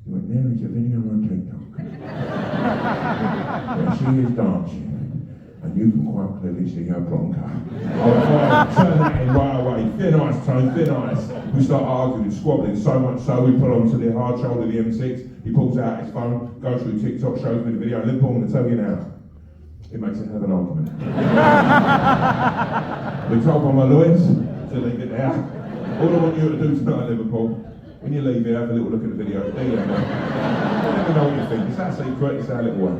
You went, there is a video on TikTok. Where she is dancing. And you can quite clearly see her bronca. I turn that in right away. Thin ice, Tone, thin ice. We start arguing, squabbling, so much so we put onto the hard shoulder the M6. He pulls out his phone, goes through TikTok, shows me the video. Liverpool, I'm going to tell you now, it makes a hell of an argument. We're told by my lawyers to leave it there. All I want you to do tonight, Liverpool, when you leave here, have a little look at the video. There you go. Let me know what you think. It's our secret, it's our little one.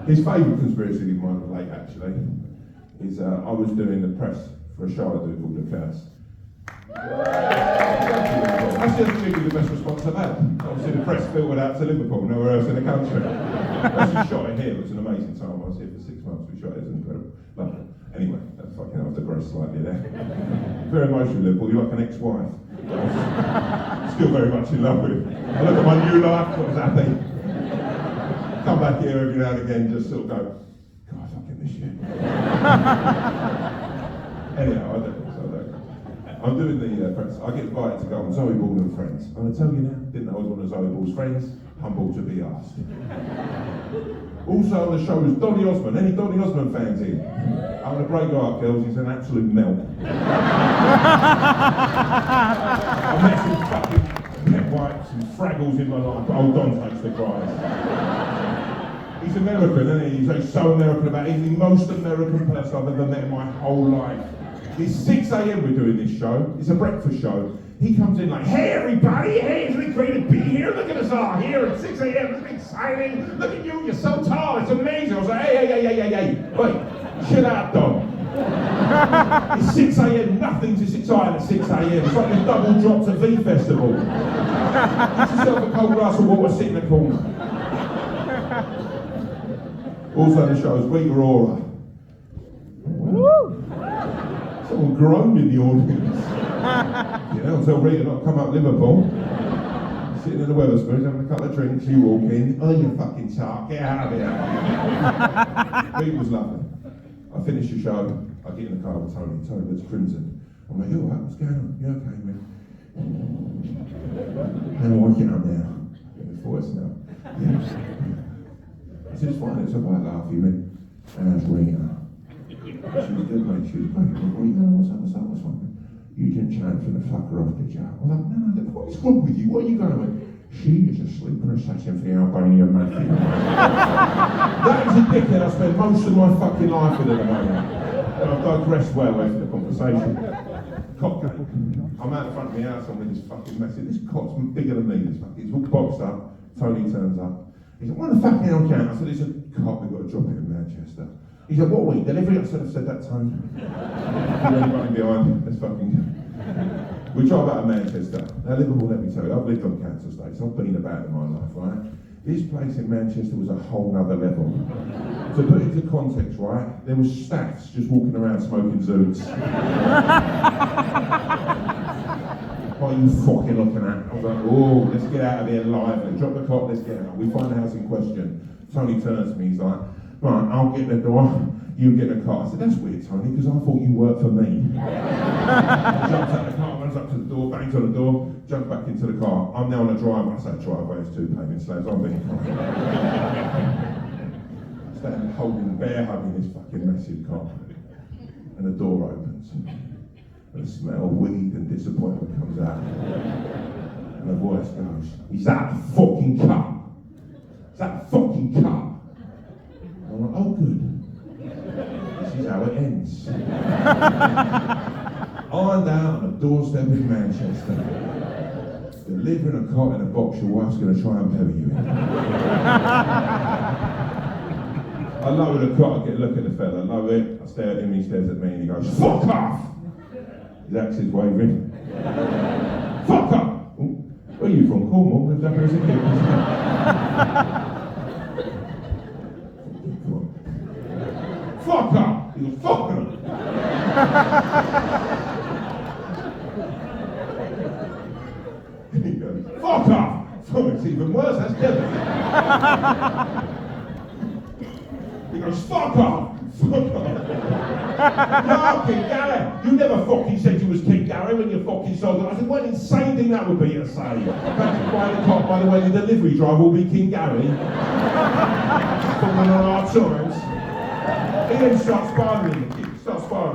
His favourite conspiracy he might relate actually is I was doing the press for a show I do called The Curse. That's the other thing with the best response I've had. Obviously the press filtered out to Liverpool, nowhere else in the country. Actually shot it here, it was an amazing time. I was here for 6 months, we shot it, it was incredible. Lovely. Anyway, that's fucking I've digressed slightly there. Very emotional Liverpool, you're like an ex-wife. Still very much in love with. I look at my new life, I was happy. Come back here every now and again, just sort of go, God, I fucking miss you. Anyhow, I don't. I'm doing the press. I get invited to go on Zoe Ball and Friends. I'm going to tell you now, didn't know I was one of Zoe Ball's friends. Humbled to be asked. Also on the show is Donny Osmond. Any Donny Osmond fans here? I'm going to break your heart, girls. He's an absolute melt. I met some fucking pet wipes and fraggles in my life, but old Don takes the prize. He's American, isn't he? He's so American about it. He's the most American person I've ever met in my whole life. It's 6 a.m. we're doing this show. It's a breakfast show. He comes in like, hey everybody, hey, it's really great to be here. Look at us all here at 6 a.m. It's exciting. Look at you, you're so tall. It's amazing. I was like, hey. Wait, chill out, Dom. It's 6 a.m. Nothing's as exciting at 6 a.m. It's like the double drops at V Festival. Get yourself a cold glass of water, sit in the corner. Also the show is Rita Ora. Someone groaned in the audience. You know, tell Rita not to come up Liverpool. Sitting in the Wetherspoons, having a couple of drinks, you walk in, oh you fucking tart, get out of here. Rita was lovely. I finish the show, I get in the car with Tony looks crimson. I'm like, you alright, what's going on? You okay, man? How am I working up now? Get his voice now. Yeah. I said, it's fine, it's a white laugh, you went, how's Rita? She was good, mate. She was great. What's up? You didn't chance for the fucker off, did you? I'm like, no, what is wrong with you? What are you going with? She is a sleeper assassin for the Albanian mafia. That is a dickhead I spend most of my fucking life with at the moment. And I've digressed way away from the conversation. Cop game. I'm out in front of my house, I'm with this fucking message. This cop's bigger than me, this fucking. He's all boxed up. Tony turns up. He said, what the fucking hell can I said, it's a cop, we've got to drop it in Manchester. He said, what week? Delivery? I said, I've said that time. Really running behind. Let's fucking go. We drive out of Manchester. Now, Liverpool, let me tell you, I've lived on cancer states. I've been about in my life, right? This place in Manchester was a whole nother level. To put it into context, right? There was staffs just walking around smoking zoots. What are you fucking looking at? I was like, oh, let's get out of here live. Drop the clock, let's get out. We find the house in question. Tony turns to me, he's like, right, I'll get the door, you get the car. I said, that's weird, Tony, because I thought you worked for me. Jumps out the car, runs up to the door, bangs on the door, jumps back into the car. I'm now on the driveway. I say driveway, it's 2 paving slabs, I'm being fine. Standing holding, bear hugging this fucking massive car. And the door opens. And the smell of weed and disappointment comes out. And the voice goes, is that a fucking car? Is that a fucking car? I'm like, oh good. This is how it ends. I'm down on a doorstep in Manchester. Delivering a cot in a box your wife's going to try and bury you in. I lower the cot, I get a look at the fella, I lower it, I stare at him, he stares at me and he goes, fuck off! His axe's waving. Fuck off! Ooh, where are you from? Cornwall? Lived up here as a kid. Fuck up! He goes, fuck him! Oh, it's even worse, that's Devon. He goes, fuck off! Fuck off! No, King Gary! You never fucking said you was King Gary when you fucking sold it. I said, what an insane thing that would be to say. That's why the cop, by the way, the delivery driver will be King Gary. Falling on our times. He then starts sparring me.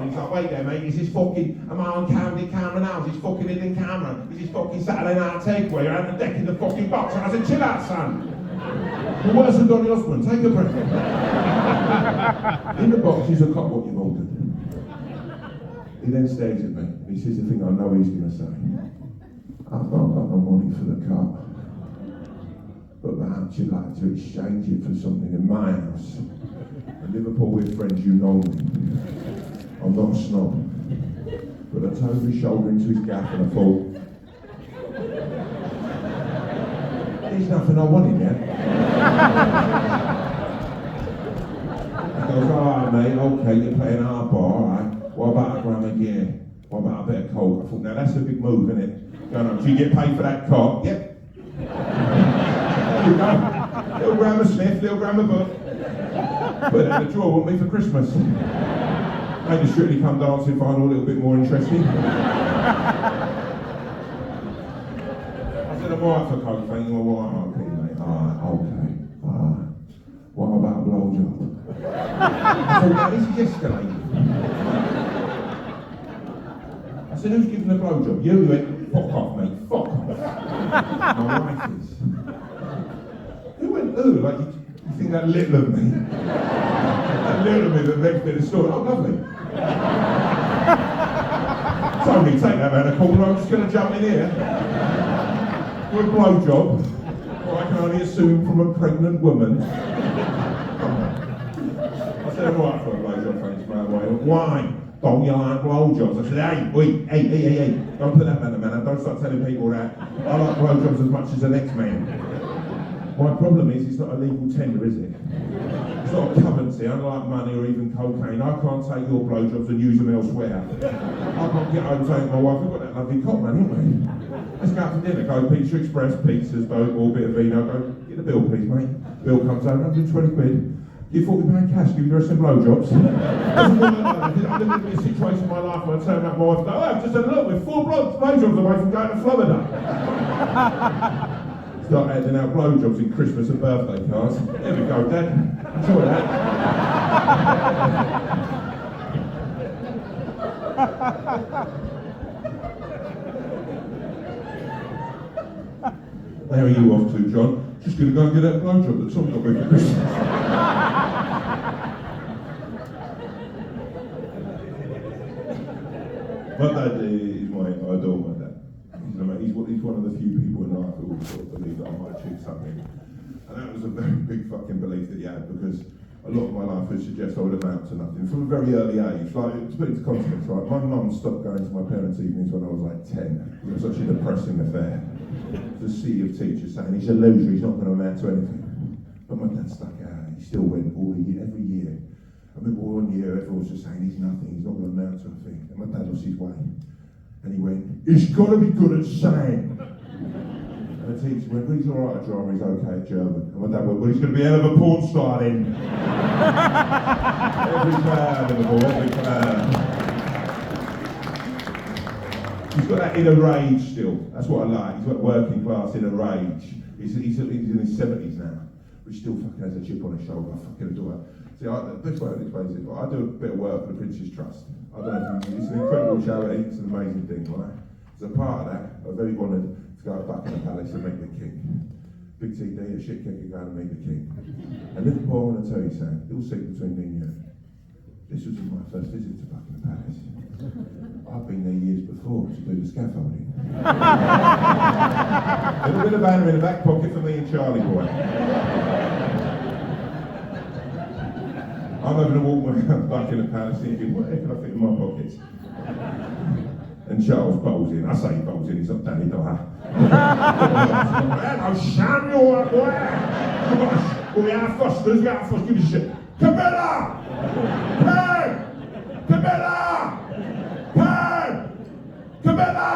He's like, wait there, mate, is this fucking, am I on camera now? Is this fucking hidden camera? Is this fucking Saturday Night Takeaway? You're on the deck in the fucking box. And I said, chill out, son. You're worse than Donny Osmond, take a breath. In the box is a cop what you've ordered. He then stares at me, and he says the thing I know he's going to say. I've not got no money for the car, but perhaps you'd like to exchange it for something in my house. In Liverpool, we're friends, you know me. I'm not a snob. But I turned his shoulder into his gaff and I thought, there's nothing I wanted yet. He goes, alright mate, okay, you're playing hardball, alright. What about a gram of gear? What about a bit of coke? I thought, now that's a big move, isn't it? Going on, do you get paid for that coke? Yep. There you go. Little gram of sniff, little gram of book. Put it in the drawer, wouldn't we, for Christmas? Made the Strictly Come Dancing final a little bit more interesting. I said, I'm alright for coke, thank you, I'm alright, okay, mate. Alright, okay. Alright. What about a blowjob? I thought, now this is escalating. I said, who's giving the blowjob? You went, fuck off, mate, fuck off. My wife is. Who went, who? Like, you think that little of me? That little of me, the next bit of the story. Oh, lovely. Tony, take that man a corner, I'm just going to jump in here. For a blowjob, what I can only assume from a pregnant woman. I said, I'm right for a blowjob, thanks, by the way. Why? Don't you like blowjobs? I said, hey, don't put that man, man. Don't start telling people that. I like blowjobs as much as the next man. My problem is, it's not a legal tender, is it? It's not a currency, unlike money or even cocaine. I can't take your blowjobs and use them elsewhere. I can't get home and say to my wife, we've got that lovely cock, man, haven't we? Let's go out for dinner. Go Pizza Express, pizzas, or a bit of vino. Go, get the bill, please, mate. Bill comes over, 120 quid. Give £40 cash, give you the rest of the blowjobs. Doesn't work like that. I'm living in a situation in my life where I turn up my wife and go, oh, I've just had a look, we're 4 blowjobs away from going to Florida. Start handing out blowjobs in Christmas and birthday cards. There we go, Dad. Enjoy that. Where are you off to, John? Just going to go and get that blowjob that Tom got me for Christmas. My dad is I adore my dad. He's one of the few people in life who will sort of believe that I might achieve something. And that was a very big fucking belief that he had, because a lot of my life would suggest I would amount to nothing from a very early age. Like, to put into context, right, my mum stopped going to my parents' evenings when I was like 10. It was such a depressing affair. The sea of teachers saying he's a loser, he's not going to amount to anything. But my dad stuck out, he still went every year. I remember one year everyone was just saying he's nothing, he's not going to amount to anything. And my dad lost his way. And he went, he's got to be good at saying. And the teacher went, well, he's all right at drama, he's okay at German. And my dad went, well, he's going to be a hell of a porn star then. Every player, Liverpool, every player. He's got that inner rage still. That's what I like. He's got working class inner rage. He's in his 70s now, but he still fucking has a chip on his shoulder. I fucking adore it. See, the best way to explain it is, I do a bit of work for the Prince's Trust. I don't know if it's an incredible charity, it's an amazing thing, right? As a part of that, I'm very honoured to go to Buckingham Palace and meet the King. Big TD, a shit kicker going to meet the King. And Liverpool, I want to tell you something, little secret between me and you. This was my first visit to Buckingham Palace. I've been there years before to do the scaffolding. A little bit of banner in the back pocket for me and Charlie boy. I'm having a walk around Buckingham Palace thinking, what the heck can I fit in my pockets? And Charles bowls in. I say he bowls in, he's not Danny Dyer. Hello, Samuel, we are Fosters, give us shit. Camilla! Hey! Camilla! Hey! Camilla!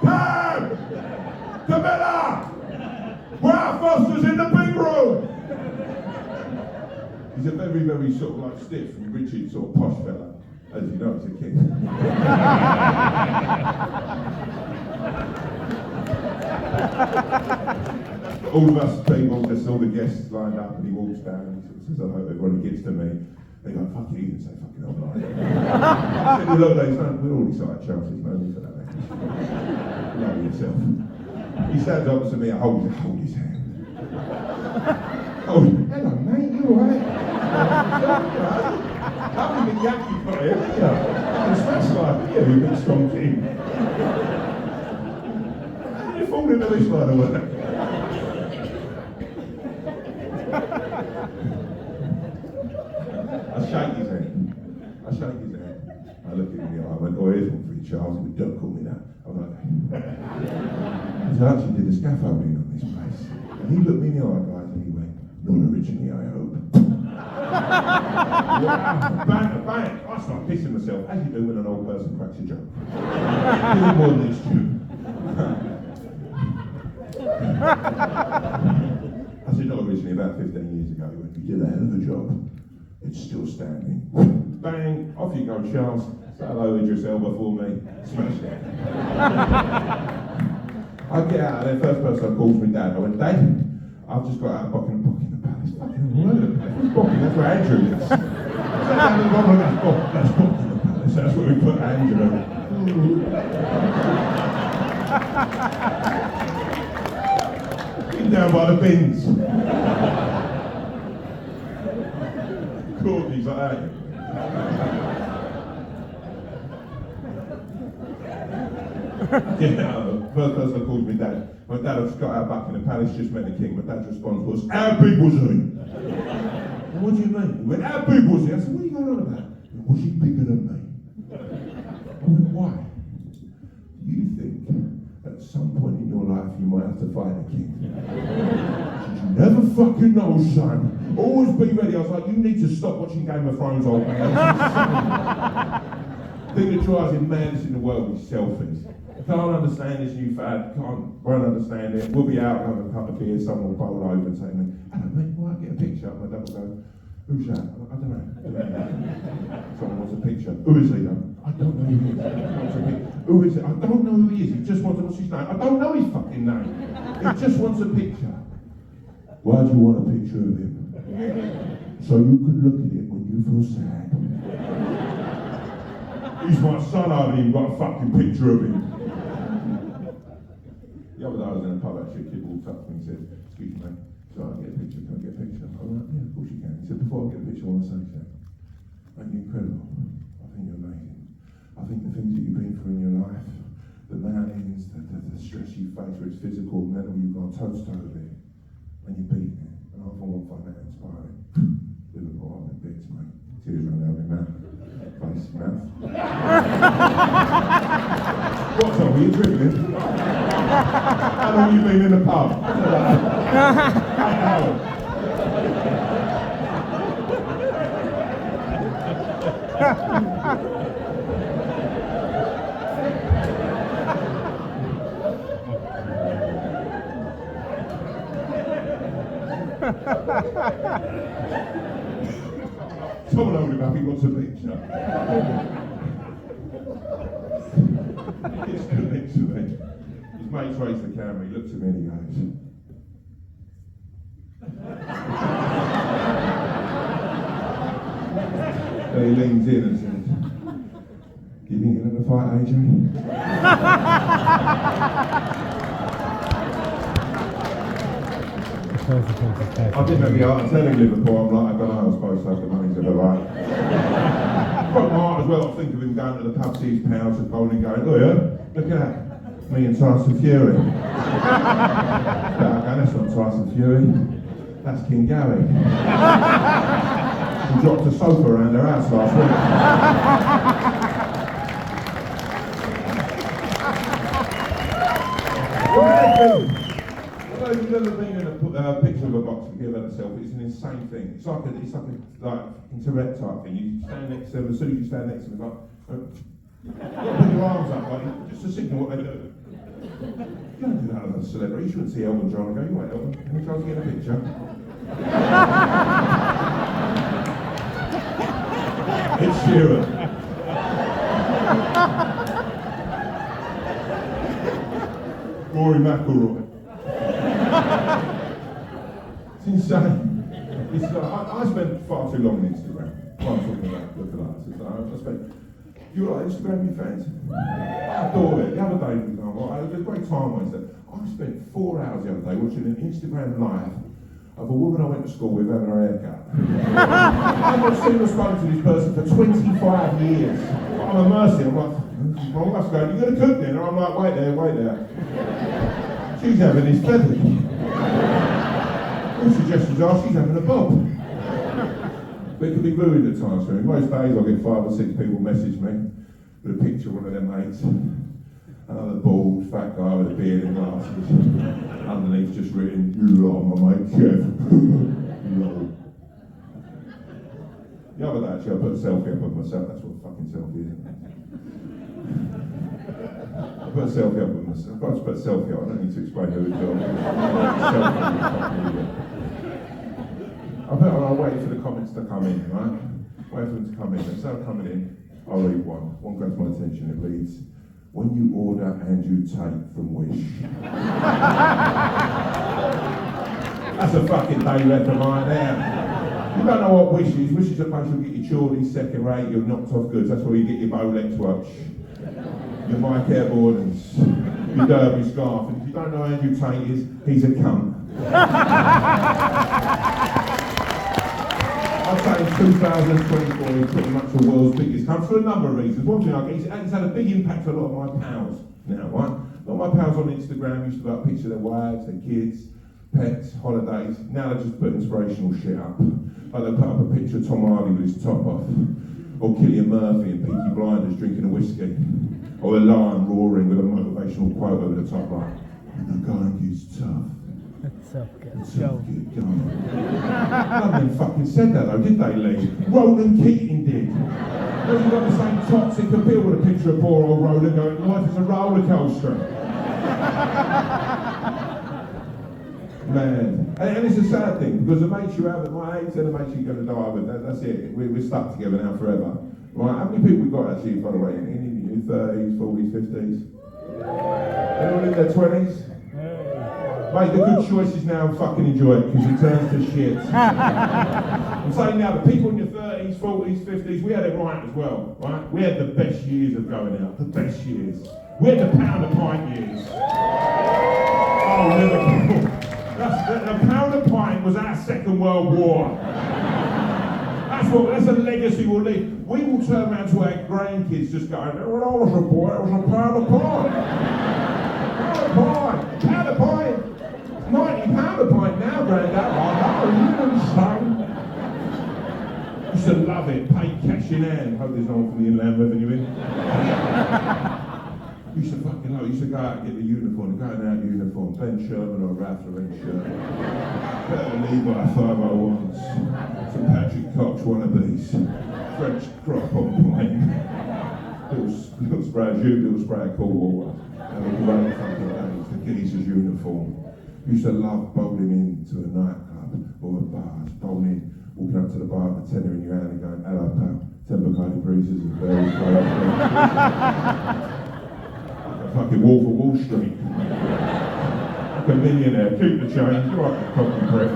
Hey! Camilla! He's a very, very sort of like stiff and rigid sort of posh fella. As you know, he's a kid. All of us people, just all the guests lined up, and he walks down and he sort of says hello to everyone. He gets to me. They go, fuck you, and say fucking hell, right? I said, look, we're already sight Charles, there's no need for that language. Love yourself. He stands opposite me, I hold his hand. Oh, hello mate, you alright? Lovely big yucky for you, haven't you? It's like, yeah, you big strong king. How did you fall into this line of work? I shake his hand. I look at him in the eye. I went, oh, here's one for you, Charles. He went, don't call me that. I'm like, so I actually did the scaffolding on this place. And he looked me in the eye, guys, and he went, not originally, I hope. Wow, bang. I start pissing myself, as you do when an old person cracks a joke. Doing more than this too. I said, not originally, about 15 years ago. He went, you did a hell of a job. It's still standing. Bang, off you go, Charles. Say hello with yourself before me. Smash it. I get out, and the first person calls me Dad. I went, Dad, I've just got out of Buckingham Palace. Fucking word. That's Buckingham, that's where Andrew lives. That's Buckingham Palace. That's where we put Andrew. Been down by the bins. Courtney's like that. Yeah, first person that called me Dad. My dad, I've just got out back in the palace, just met the king. My dad's response was, how big was he? And what do you mean? He went, how big was he? I said, what are you going on about? He went, was he bigger than me? I went, why? You think at some point in your life you might have to fight a king? I said, you never fucking know, son. Always be ready. I was like, you need to stop watching Game of Thrones, old man. The thing that drives him madness in the world is selfies. Can't understand this new fad, won't understand it. We'll be out having a cup of beer, someone will bowl over and say to me, hello mate, why get a picture? My dad will go, who's that? I don't know. Someone wants a picture. Who is he though? I don't know who he is. Who is it? I don't know who he is. He just wants, what's his name? I don't know his fucking name. He just wants a picture. Why do you want a picture of him? So you can look at it when you feel sad. He's my son, I haven't even got a fucking picture of him. The other day I was in a pub actually, a kid walked up to me and said, excuse me, so I can get a picture, can I get a picture? I went, yeah, of course you can. He said, before I get a picture, I want to say something. Ain't you incredible? I think you're amazing. I think the things that you've been through in your life, the mountains, the stress you face, whether it's physical, mental, you've gone toe-to-toe with it, and you're beating it. And I thought, find that inspiring. Liverpool, I'm in bits, mate. Tears running out of my mouth. Face, mouth. What, Tommy, you dribbling? How long have you been in the pub? 8 hours. Someone hold him up, he wants a picture. He stood next to me. His mates raised the camera, he looks at me and he goes, and he leans in and says, do you think you'll ever fight AJ? I didn't have the art of telling Liverpool, I'm like, I don't know, I suppose so, the money's ever right. But might as well think of him going to the pub, see his pals and bowling going, oh yeah, look at that, me and Tyson Fury. That's not Tyson Fury, that's King Gary. He dropped a sofa around their house last week. If you've ever been in a picture of a box and give out a selfie, it's an insane thing. It's like a Tourette type thing. You stand next to them, as soon as you stand next to them, it's like, put your arms up, like, just to signal what they do. You don't do that as a celebrity. You shouldn't see Elton John and go, you want Elton? Can we try to get a picture? Sheeran. Rory McIlroy. It's insane. It's like, I spent far too long on Instagram. What I'm talking about lookalikes. It's like, I spent. You like Instagram, you fans? I adore it. The other day, for example, I had a great time Wednesday. I spent 4 hours the other day watching an Instagram live of a woman I went to school with having her hair cut. I've not seen or spoken to this person for 25 years. I'm a mercy. I'm like, my wife's going, you going to cook dinner? I'm like, wait there. She's having his feathers. All suggestions are she's having a bob. But it can be ruined at times for me. Most days I get 5 or 6 people message me with a picture of one of their mates. Another bald, fat guy with a beard and glasses. Underneath just written, you lot, my mate Kev. Lol. The other day actually I put a selfie up of myself. That's what a fucking selfie is. I put a selfie up of myself. I just put a selfie up. I don't need to explain who it's on. I'll wait for the comments to come in, right? Wait for them to come in. Instead of coming in, I'll read one. One grabs my attention. It reads, when you order Andrew Tate from Wish. That's a fucking day record right there. You don't know what Wish is. Wish is a place you'll get your chorleys second rate, your knocked off goods. That's where you get your Bolex watch, your Mike Airborne's, your Derby scarf. And if you don't know who Andrew Tate is, he's a cunt. I'd say in 2024 he's pretty much the world's biggest cunt for a number of reasons. One thing, he's had a big impact on a lot of my pals now, right? A lot of my pals on Instagram used to put up pictures of their wives, their kids, pets, holidays. Now they just put inspirational shit up. Like they put up a picture of Tom Hardy with his top off, or Cillian Murphy and Peaky Blinders drinking a whiskey, or a lion roaring with a motivational quote over the top like, the going is tough. So good. So good, God. None fucking said that though, did they, Lee? Ronan Keating did. They've got the same toxic appeal with a picture of poor old Ronan going, life is a roller coaster. Man. And it's a sad thing, because the mates you have at my age and the mates you're going to die with, that's it. We're stuck together now forever. Right, how many people we got actually, by the way, in your 30s, 40s, 50s? Anyone in their 20s? Make the good choices now and fucking enjoy it, because it turns to shit. I'm saying now, the people in your 30s, 40s, 50s, we had it right as well, right? We had the best years of going out, the best years. We had the pound a pint years. Oh, Liverpool. The pound a pint was our Second World War. That's a legacy we'll leave. We will turn around to our grandkids just going, when I was a boy, it was a pound a pint. Pound a pint. £90 a pint now, Grandad. Oh, you son. Used to love it. Paid cash in hand. Hope there's no one from the Inland Revenue in. Used to fucking love it. Used to go out and get the uniform, going out uniform. Ben Sherman or Ralph Lauren shirt. Better Levi 501s. St Patrick Cox wannabes. French crop on plane. Little spray of little spray of cool water. And a great fucking days. The geezer's uniform. Used to love bowling into a nightclub or a bar, bowling, walking up to the bar with a tenner in your hand and going, hello pal, 10 Bacardi Breezes and various fucking Wolf of Wall Street. Like a millionaire, keep the change, you're like a cocky prick.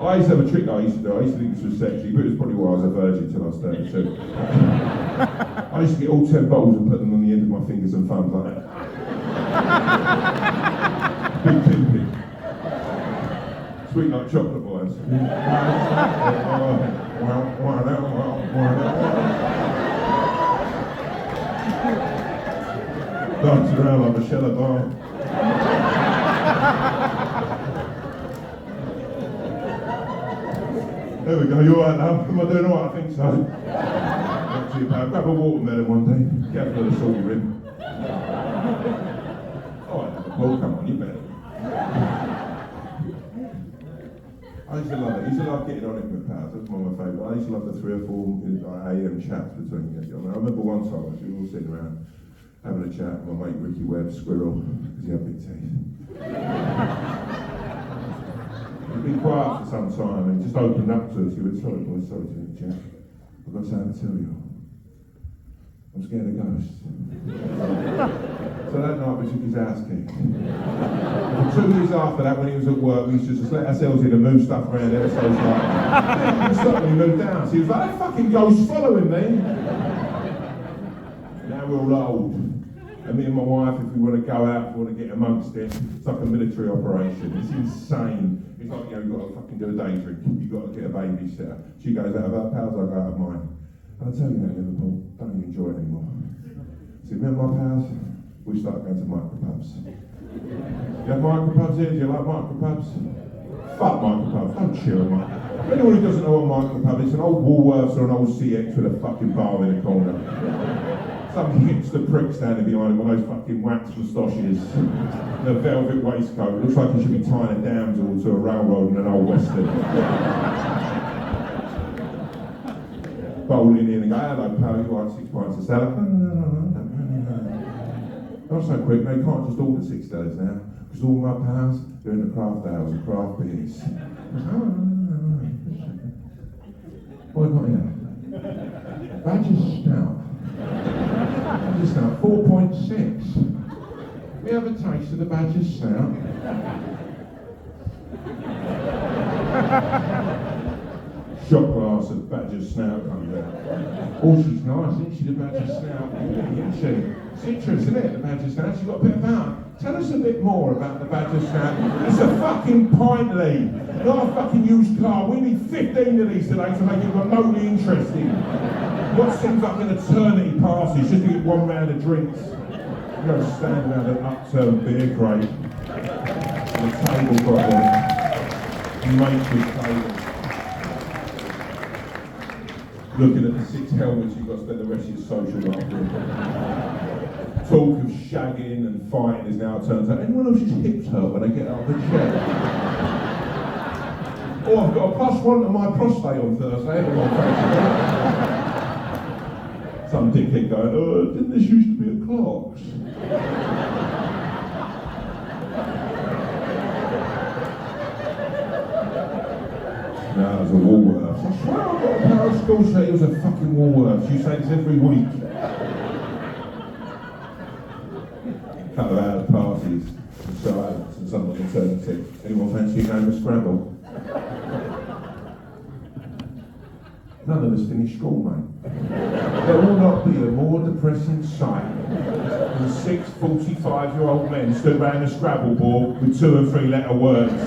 I used to have a trick I used to do, I used to think this was sexy, but it was probably why I was a virgin till I was 32. I used to get all 10 bottles and put them on the end of my fingers and thumbs like that. Big pimping. Sweet like chocolate boys. Dance around like Michelle Obama. There we go, you alright now? Am I doing alright? I think so. Not too bad. Grab a watermelon one day. Careful of the salty rim. Oh, come on, you better. I used to love it. I used to love getting on it with pals. That's one of my favourite. I used to love the 3 or 4 AM chats between you. I remember one time we were all sitting around having a chat with my mate Ricky Webb, Squirrel, because he had big teeth. He'd been quiet for some time and just opened up to us. He went, sorry boys, sorry to interrupt. I've got something to tell you. I'm scared of ghosts. So that night we took his house key. And 2 years after that, when he was at work, we used to just let ourselves in and move stuff around there. So it's like, he stopped when he moved down. So he was like, that fucking ghost's following me. Now we're all old. And me and my wife, if we want to go out, if we want to get amongst it, it's like a military operation. It's insane. It's like, you've got to fucking do a day drink. You've got to get a babysitter. She goes out of her pals, I go out of mine. And I tell you that, Liverpool, don't even enjoy it anymore. See, me and my pals, we start going to micropubs. You have micropubs here? Do you like micropubs? Fuck micropubs, don't chill, mate. Anyone who doesn't know what a micropub is, an old Woolworths or an old CX with a fucking bar in the corner. Some hipster prick standing behind him with those fucking wax moustaches, and a velvet waistcoat. Looks like he should be tying a damsel to a railroad in an old western. Bowling in and go, hello pal, you want 6 pints of salad? Not so quick, they can't just order 6 days now, because all my pals, they're in the craft ales and craft beers. What have I got here? Badger's Stout. Badger's Stout, 4.6. We have a taste of the Badger's Stout. Shot glass of Badger's Stout comes out. Oh, she's nice, isn't she, the Badger's Stout? Isn't she? Citrus, isn't it, the Badger's Stout? She's got a bit of power. Tell us a bit more about the Badger's Stout. It's a fucking pint, Lee. Not a fucking used car. We need 15 of these today to make it remotely interesting. What seems like an eternity passes just to get one round of drinks. You know, stand around an upturned beer crate. And the table got there. Matrix table. Looking at the 6 helmets you've got to spend the rest of your social life with. Talk of shagging and fighting is now turned out. Anyone else's hips hurt when they get out of the chair? Oh, I've got a +1 to my prostate on Thursday. Everyone some dickhead going, oh, didn't this used to be a Clark's? No, it was a Woolworths. I swear I've got a pair of school say it was a fucking Woolworths. You say this every week. Couple of hours passes. So I had someone in turn said, anyone fancy a game of Scrabble? None of us finished school, mate. There will not be a more depressing sight than 6 45-year-old men stood around a Scrabble board with 2 and 3 letter words. It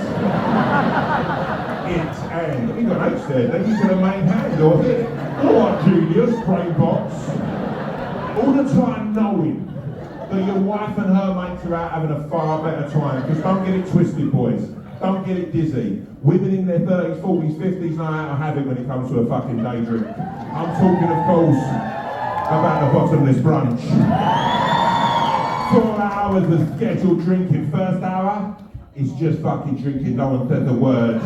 and. You've got an H there, then you got a main hand or hit. All right, Julius, brain box. All the time knowing that your wife and her mates are out having a far better time. Because don't get it twisted, boys. Don't get it dizzy. Women in their 30s, 40s, 50s know how to have it when it comes to a fucking day drink. I'm talking, of course, about the bottomless brunch. 4 hours of scheduled drinking. First hour, it's just fucking drinking, no one said the word.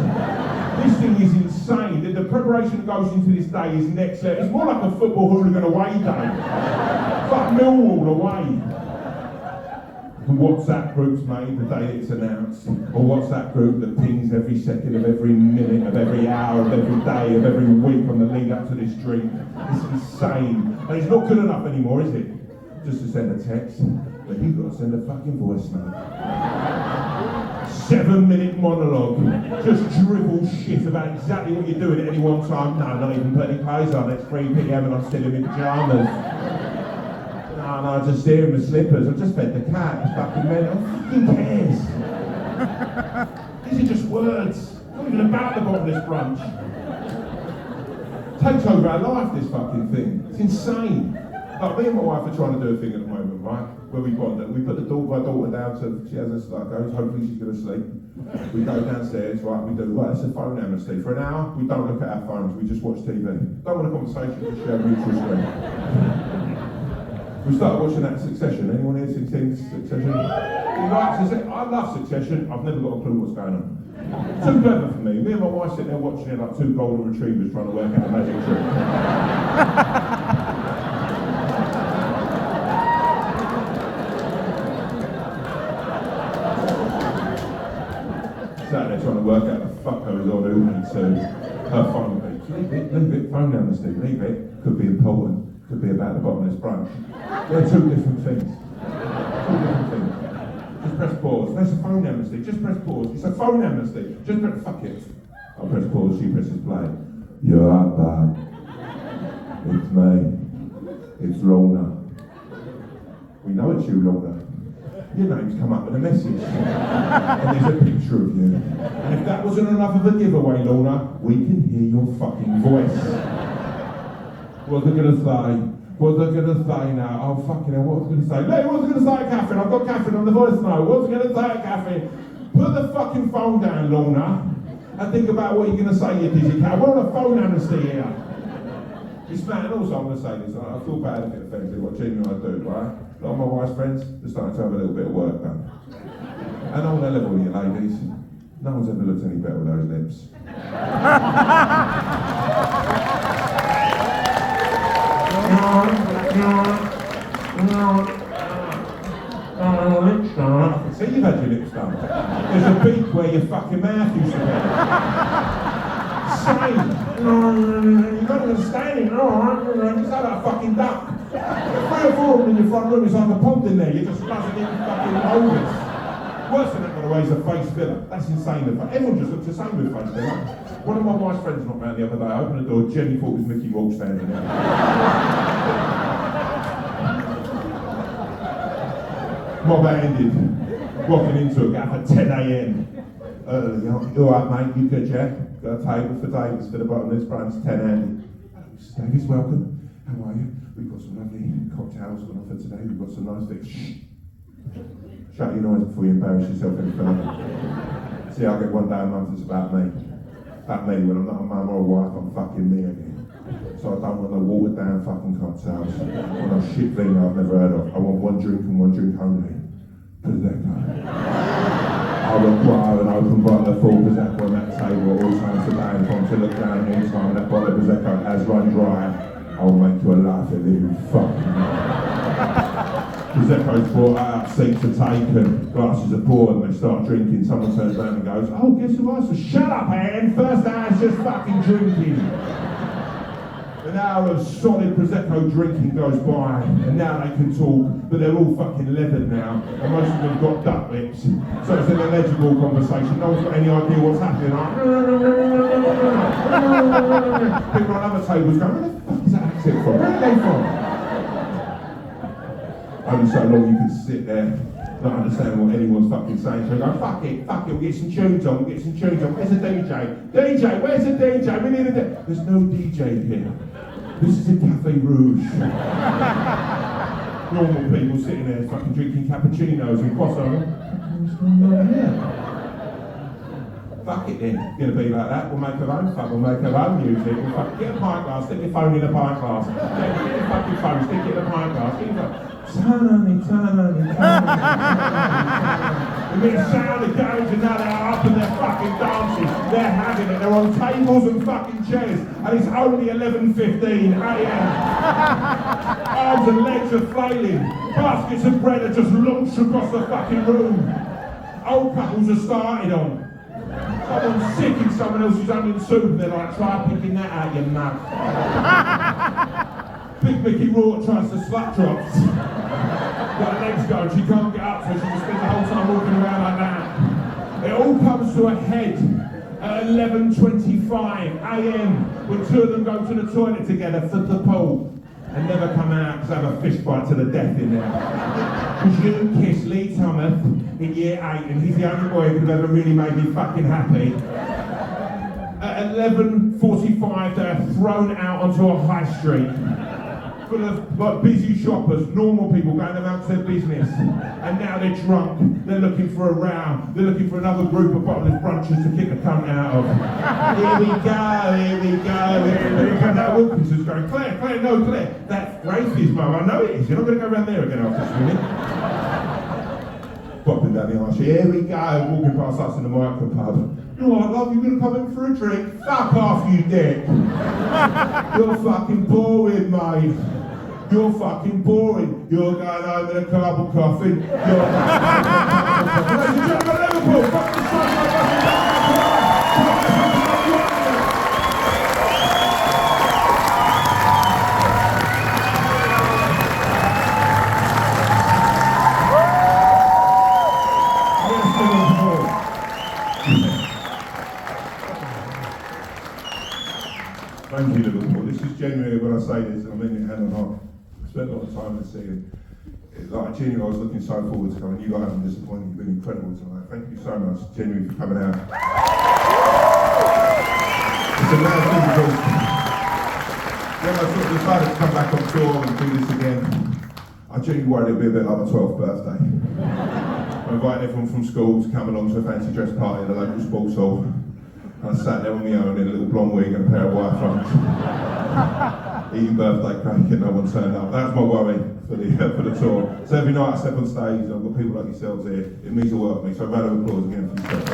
This thing is insane. The preparation that goes into this day is next level. It's more like a football hooligan away day. Fuck Millwall away. WhatsApp groups made the day it's announced, or WhatsApp group that pings every second of every minute of every hour of every day of every week on the lead up to this drink. It's insane. And it's not good enough anymore, is it? Just to send a text, but you've got to send a fucking voice note. 7-minute monologue, just dribble shit about exactly what you're doing at any one time. No, not even putting clothes on, it's 3 p.m. and I'm still in my pyjamas. No, I just steer in my slippers. I just fed the cat. It's fucking mental. Who cares? These are just words. Not even about the bottomless brunch. Takes over our life, this fucking thing. It's insane. Like, me and my wife are trying to do a thing at the moment, right? Where we bond and we put my daughter down to, she has a Starkos, hopefully she's going to sleep. We go downstairs, right, we do, right, it's a phone amnesty. For an hour, we don't look at our phones, we just watch TV. Don't want a conversation, just share mutual screen. We started watching that Succession. Anyone here seen Succession? You like Succession? I love Succession. I've never got a clue what's going on. Too clever for me. Me and my wife sit there watching it like 2 golden retrievers trying to work out a magic trick. Sat there trying to work out the fuck I was on who needs to. Her phone beat. Leave it. Phone amnesty, leave it. Could be important. Could be about the bottomless brunch. They're two different things. Just press pause. That's a phone amnesty. Just press pause. It's a phone amnesty. Just press, fuck it. I'll press pause, she presses play. You're up, bud. It's me. It's Lorna. We know it's you, Lorna. Your name's come up with a message. And there's a picture of you. And if that wasn't enough of a giveaway, Lorna, we can hear your fucking voice. What's it gonna say? What's it gonna say now? Oh, fucking hell, what's it gonna say? Lee, what's it gonna say, Catherine? I've got Catherine on the voice note. What's it gonna say, Catherine? Put the fucking phone down, Lorna, and think about what you're gonna say, you dizzy cat. We're on a phone amnesty here. It's mad, and also I'm gonna say this, I feel bad if it offends you, what Gina and I do, right? A lot of my wife's friends, they're starting to have a little bit of work done. And on their level, you ladies, no one's ever looked any better with those lips. Lips done. See, you've had your lips done. There's a beak where your fucking mouth used to be. Same. You've got to understand it. Just have that fucking duck. 3 or 4 of them in your front room, it's like a pond in there. You're just buzzing in fucking overs. Worse than that, by the way, is a face filler. That's insane. Everyone just looks the same with face filler. One of my wife's friends knocked round the other day. I opened the door. Jenny thought it was Mickey Rourke standing there. Mob ended, walking into a gap at 10 a.m. You alright, mate? You good, yeah? Got a table for Davis for the bottomless brunch, 10 Andy. Mr. Davis, welcome. How are you? We've got some lovely cocktails on offer today. We've got some nice things. Shh. Shut your noise before you embarrass yourself any further. See, I get one day a month that's about me. About me, when I'm not a mum or a wife, I'm fucking me again. So I don't want no watered down fucking cocktails. I want no shit thing I've never heard of. I want one drink and one drink only. Prosecco. I require an open bottle of full Prosecco on that table at all times today, and if I'm to look down any time that bottle of Prosecco has run dry, I'll make you a laugh at living fucking Prosecco's brought out, seats are taken, glasses are poured, and they start drinking. Someone turns around and goes, oh, guess who else? Shut up, Anne! First hour's just fucking drinking. An hour of solid Prosecco drinking goes by, and now they can talk, but they're all fucking leathered now, and most of them have got duck lips, so it's an illegible conversation. No one's got any idea what's happening. People on other tables going, where the fuck is that accent from? Where are they from? Only so long you can sit there, not understand what anyone's fucking saying, so go, fuck it, we'll get some tunes on, Where's the DJ? DJ, where's the DJ? We need a DJ. There's no DJ here. This is a Cafe Rouge. Normal people sitting there fucking drinking cappuccinos and croissants. What's going on here? Fuck it then. It's gonna be like that. We'll make our own fun. We'll make our own music. We'll fucking get a pint glass, stick your phone in a pint glass. Get your fucking phone, stick it in a pint glass. Turn on it. And then sound the garage and now they're up and they're fucking dancing. They're having it. They're on tables and fucking chairs. And it's only 11:15 a.m. Arms and legs are flailing. Baskets of bread are just launched across the fucking room. Old couples are started on. Someone's sick in someone else's onion soup and they're like, try picking that out, you mug. Big Mickey Rourke tries to slut drops. Got her legs going, she can't get up, so she just spends the whole time walking around like that. It all comes to a head at 11:25 a.m. when 2 of them go to the toilet together for the pool and never come out because they have a fist fight to the death in there. Because you kissed Lee Thomas in year 8 and he's the only boy who could have ever really made me fucking happy. At 11:45 they're thrown out onto a high street. Full of like busy shoppers, normal people going about their business, and now they're drunk, they're looking for a row, they're looking for another group of bottomless brunches to kick a cunt out of. Here we go. And now Wilkinson's going, Claire, no, Claire, that's Gracie's mum, I know it is, you're not going to go around there again after swimming. Bopping down the arse, here we go, walking past us in the micro pub. You know what, love, you're going to come in for a drink? Fuck off, you dick. You're fucking boring, mate. You're fucking boring. You're going home with a cup of coffee. Ladies and gentlemen, Liverpool, fucking genuinely, when I say this, I mean it hand on heart. I spent a lot of time in the city. Like, genuinely, I was looking so forward to coming. You guys haven't disappointed. You've been incredible tonight. Thank you so much, genuinely, for coming out. It's a mad thing because when I sort of decided to come back on tour and do this again, I genuinely worried it'd be a bit like my 12th birthday. I invited everyone from school to come along to a fancy dress party at the local sports hall. And I sat there on my own in a little blonde wig and a pair of white fronts, eating birthday cake and no one turned up. That's my worry for the tour. So every night I step on stage, I've got people like yourselves here. It means the world to me. So a round of applause again for yourself.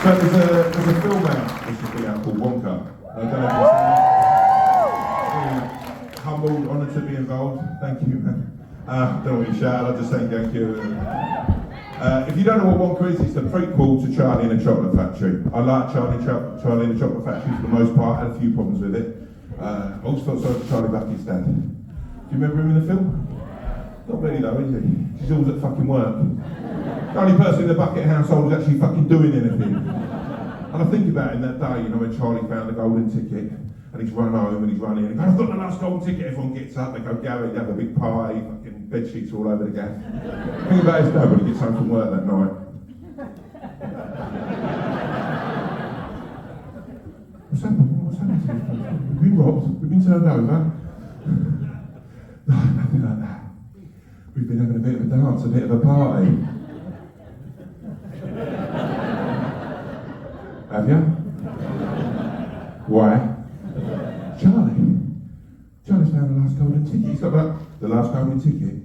So there's a film out which has been out called Wonka. I don't know if it's humbled, honoured to be involved. Thank you, man. Don't want to be shout, I'll just say thank you. If you don't know what Wonka is, it's the prequel to Charlie and the Chocolate Factory. I like Charlie and the Chocolate Factory for the most part. I had a few problems with it. I also felt sorry for Charlie Bucky's dad. Do you remember him in the film? Not really though, is he? He's always at fucking work. The only person in the Bucket household who's actually fucking doing anything. And I think about it in that day, you know, when Charlie found the golden ticket, and he's run home and he's running, and he goes, I've got the last golden ticket, everyone gets up, they go, Gary, they have a big party, fucking bed sheets all over the gaff. Think about his dad when he gets home from work that night. What's happened? What's happened? We've been robbed, we've been turned over. No, nothing like that. We've been having a bit of a dance, a bit of a party. Have you? Why? Charlie's found the last golden ticket. He's got the last golden ticket.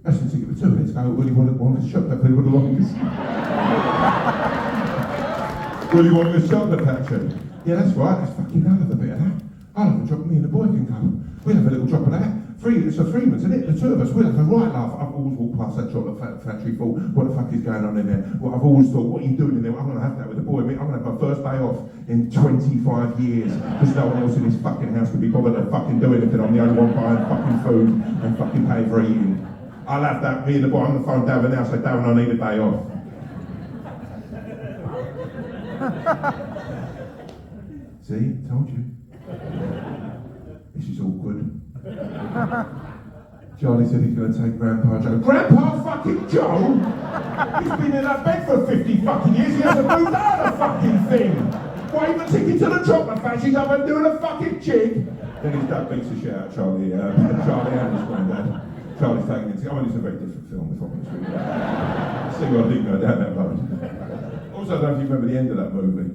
That's the ticket for 2 minutes ago. Willy Wonka's chocolate factory. Willy Wonka's chocolate factory. Yeah, that's right. That's fucking I'll have a bit of that. I'll have a drop. Me and the boy can go. We'll have a little drop of that. It's a Freeman's, isn't it? The two of us, we'll have a right laugh. I've always walked past that chocolate factory, thought, what the fuck is going on in there? Well, I've always thought, what are you doing in there? I'm going to have that with the boy. I'm going to have my first day off in 25 years because no one else in this fucking house could be bothered to fucking do anything. I'm the only one buying fucking food and fucking paying for eating. I'll have that. Me and the boy, I'm going to phone Darren now, say, Darren, I need a day off. See, told you. This is awkward. Charlie said he's going to take Grandpa Joe. Grandpa fucking Joe? He's been in that bed for 50 fucking years. He hasn't moved out of the fucking thing. Why even taking to the chocolate factory? He's up and doing a fucking jig. Then his dad beats the shit out of Charlie. Charlie and his granddad. Charlie's taking it. I mean, it's a very different film, if I'm honest with you. See what I didn't go down that road. Also, I don't know if you remember the end of that movie.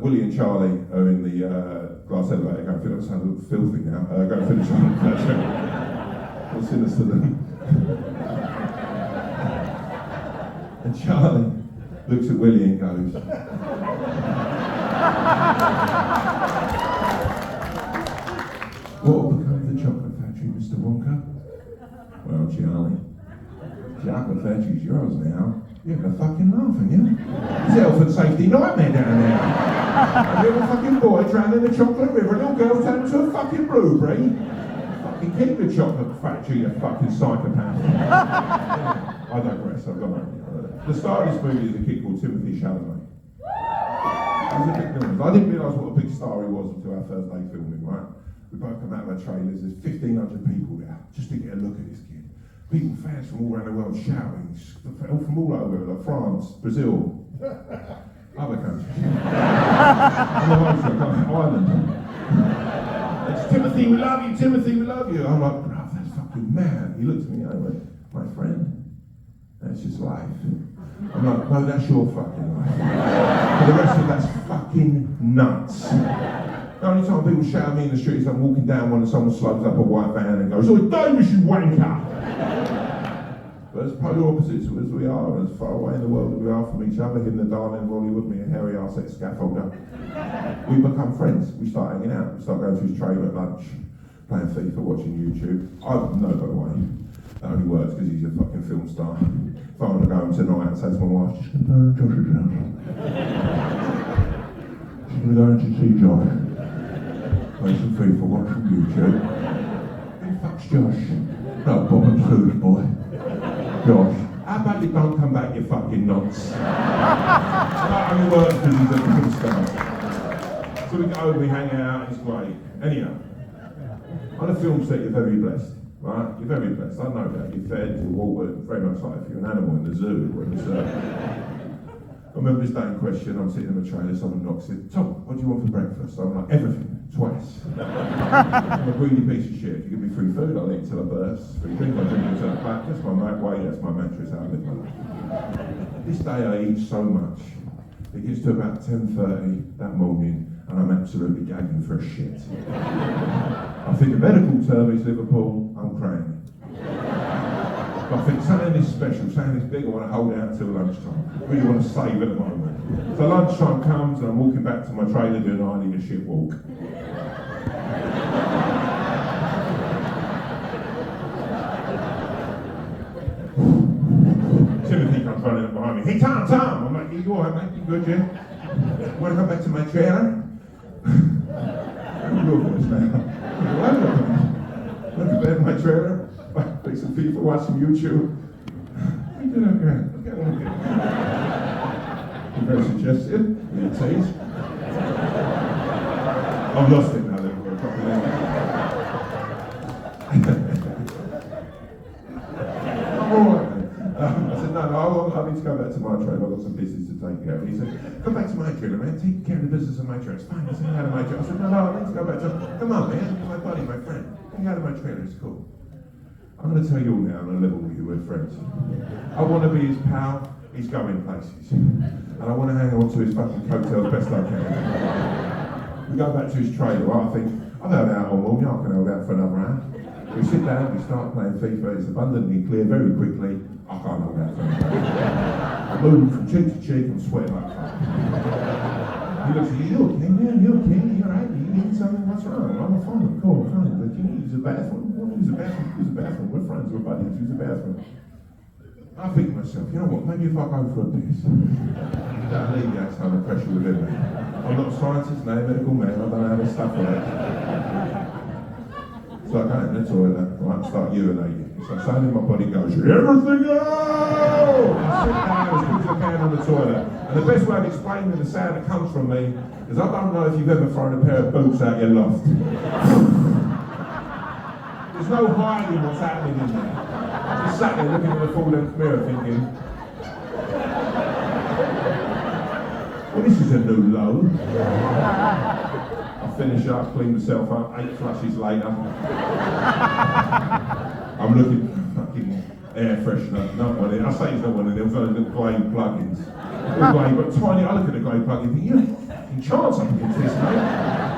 Willie and Charlie are in the glass elevator going to finish. That sounds a little filthy now. Going to finish on what's sinister then? And Charlie looks at Willie and goes, what will become of the chocolate factory, Mr. Wonka? Well, Charlie, chocolate factory's yours now. You're having a fucking laugh, aren't you? It's a health and safety nightmare down there. A little fucking boy drowned in the chocolate river, a little girl turned into a fucking blueberry. Fucking keep the chocolate factory, you fucking psychopath. I digress, I've got no. The star of this movie is a kid called Timothy Chalamet. I was a bit nervous. I didn't realise what a big star he was until our first day filming, right? We both come out of our trailers, there's 1,500 people there, just to get a look at this kid. People, fans from all around the world shouting, from all over, like France, Brazil, other countries. Ireland. It's Timothy, we love you, Timothy, we love you. I'm like, bro, that's fucking mad. He looked at me and I went, my friend, that's just life. I'm like, no, that's your fucking life. For the rest of that's fucking nuts. The only time people shout at me in the street is I'm walking down one and someone slugs up a white van and goes, oh, Davis, you wanker! But as polar opposites as we are, as far away in the world as we are from each other, him the darling Bollywood, me a hairy arse scaffolder, we become friends. We start hanging out. We start going to his trailer at lunch, playing FIFA, watching YouTube. I know, by the way, that only works because he's a fucking film star. If I want to go home tonight and say to my wife, just going to go to Josh's house. Just going to go in to see Josh. Play some FIFA, watch some YouTube. Who the fuck's Josh? No, Bob and Sue's boy. Josh. How about you don't come back, you fucking nonce? That only works because he's a film star. So we go, we hang out, it's great. Anyhow, on a film set, you're very blessed, right? You're very blessed. I know that. You're fed, you're watered, very much like if you're an animal in the zoo. Or in the zoo. I remember this day in question, I'm sitting in the trailer, someone knocks it, Tom, what do you want for breakfast? I'm like, everything, twice. I'm a greedy piece of shit. If you give me free food, I'll eat till I burst. Free drink, I'll drink until I pack. That's my way, that's my mantra, that's how I live my life. This day I eat so much, it gets to about 10:30 that morning, and I'm absolutely gagging for a shit. I think the medical term is Liverpool, I'm crying. I think something is special, something is big, I want to hold out till lunchtime. I really want to save at the moment. So lunchtime comes and I'm walking back to my trailer doing I need a shit walk. Timothy comes running up behind me. Hey Tom! I'm like, you alright mate? You good, yeah? Want to come back to my trailer? Your voice now. Want to bed in my trailer? Play some FIFA, watch some YouTube. You did okay. You're very suggestive. Your taste. I've lost it now. Then we're probably I'm alright, mate. I said, no, I need to go back to my trailer. I've got some business to take care of. He said, come back to my trailer, man. Take care of the business of my trailer. It's fine. It's hang out of my trailer. I said, no, I need to go back to. Come on, man. You're my buddy, my friend. Hang out of my trailer. It's cool. I'm going to tell you all now on a level with you, we're friends. I want to be his pal, he's going places. And I want to hang on to his fucking coattails best I can. We go back to his trailer, right? I think, I've held out all morning, I can hold out for another hour. We sit down, we start playing FIFA, it's abundantly clear very quickly, I can't hold out for another hour. I'm moving from cheek to cheek, I'm sweating like fuck. He looks at you, okay, man, you okay, you're right, you need something, what's wrong? I'm fine, cool, fine, but you need to use the bathroom. Use the bathroom, we're friends, we're buddies, use the bathroom. I think to myself, you know what, maybe if I go for a piss, that alleviates some of the pressure within me. I'm not a scientist, no medical man, I don't know how this stuff works. So I go in the toilet, right, start urinating. So something in my body goes, everything out! I sit down as quick as I can on the toilet. And the best way of explaining the sound that comes from me is I don't know if you've ever thrown a pair of boots out your loft. There's no hiding what's happening in there. I just sat there looking at the full-length mirror thinking, well, this is a new low. I finish up, clean myself up, 8 flushes later. I'm looking for fucking air freshener, not one in. I say it's not one in there, it was one of the Glade plugins. Glade, but tiny, I look at the Glade plugin and think, you have fucking chance up against this, mate.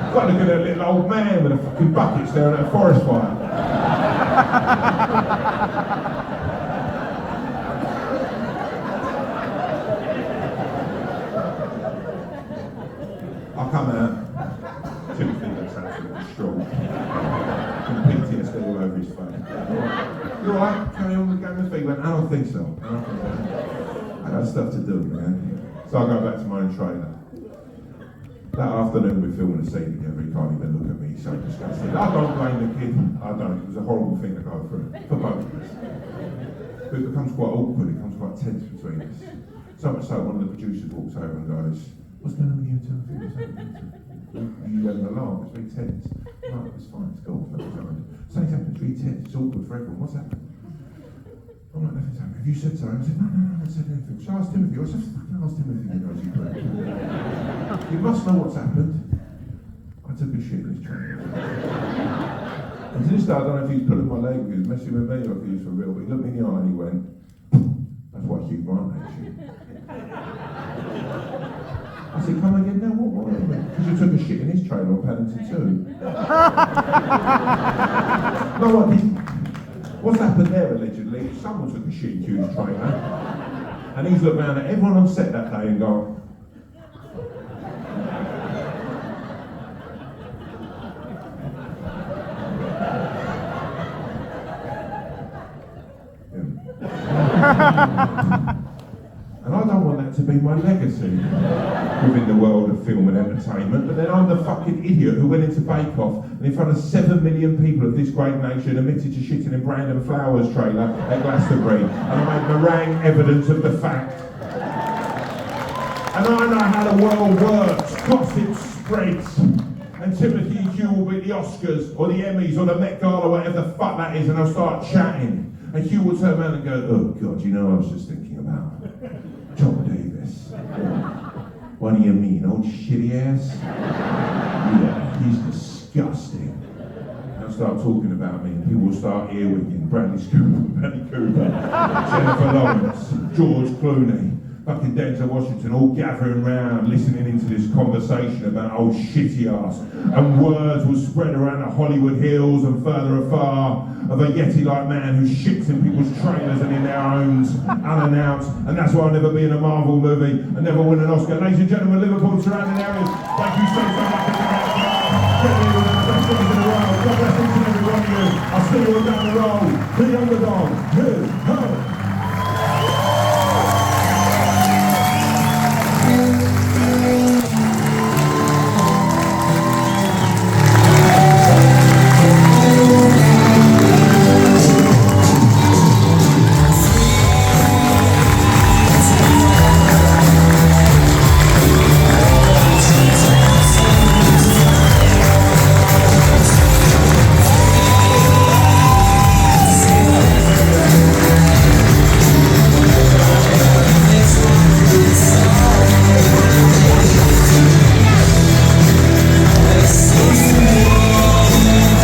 It's like looking at a little old man with a fucking bucket staring at a forest fire. I come out, Timothy looks absolutely strong. And PTSD all over his face. You alright? Carry on with the game of feet? I don't think so. I got stuff to do, man. So I go back to my own trailer. That afternoon we're filming a scene together, he can't even look at me, he's so disgusted. I don't blame the kid, I don't. It was a horrible thing to go through, for both of us. But it becomes quite awkward, it becomes quite tense between us. So much so, one of the producers walks over and goes, what's going on with you, Timothy? What's happening? You having a laugh, it's very tense. No, it's fine, it's cool, nothing's happened. Something's happened, it's really tense, it's awkward for everyone, what's happened? I'm like, nothing's happened. Have you said something? I said, no, I haven't said anything. So I asked Timothy, I said, fucking ask Timothy, you know, as you put it. You must know what's happened. I took a shit in his trailer. And to this day, I don't know if he's pulling my leg, if he was messing with me, or if he was for real, but he looked me in the eye and he went, that's why Hugh Grant hates you. I said, come again now, what? Because you took a shit in his trailer on Paddington 2. No, I didn't. What's happened there, allegedly, someone took a shit in Hugh's trailer, and he's looked round at everyone on set that day and gone, and I don't want that to be my legacy within the world of film and entertainment. But then I'm the fucking idiot who went into Bake Off and in front of 7 million people of this great nation admitted to shitting in Brandon Flowers' trailer at Glastonbury. And I made meringue evidence of the fact. And I know how the world works. Gossip spreads. And Timothy Hugh will be at the Oscars or the Emmys or the Met Gala, whatever the fuck that is, and they'll start chatting. And Hugh will turn around and go, oh God, you know, I was just thinking about John Davis. What do you mean, old shitty ass? Yeah, he's disgusting. They'll start talking about me and people will start earwigging. Bradley Cooper, Jennifer Lawrence, George Clooney, fucking Denzel Washington, all gathering round, listening into this conversation about old shitty ass. And words will spread around the Hollywood Hills and further afar of a Yeti-like man who shits in people's trailers and in their homes, unannounced. And that's why I'll never be in a Marvel movie and never win an Oscar. Ladies and gentlemen, Liverpool and surrounding areas, thank you so much. God bless each and every one of you. I'll see you all down the road. The underdog.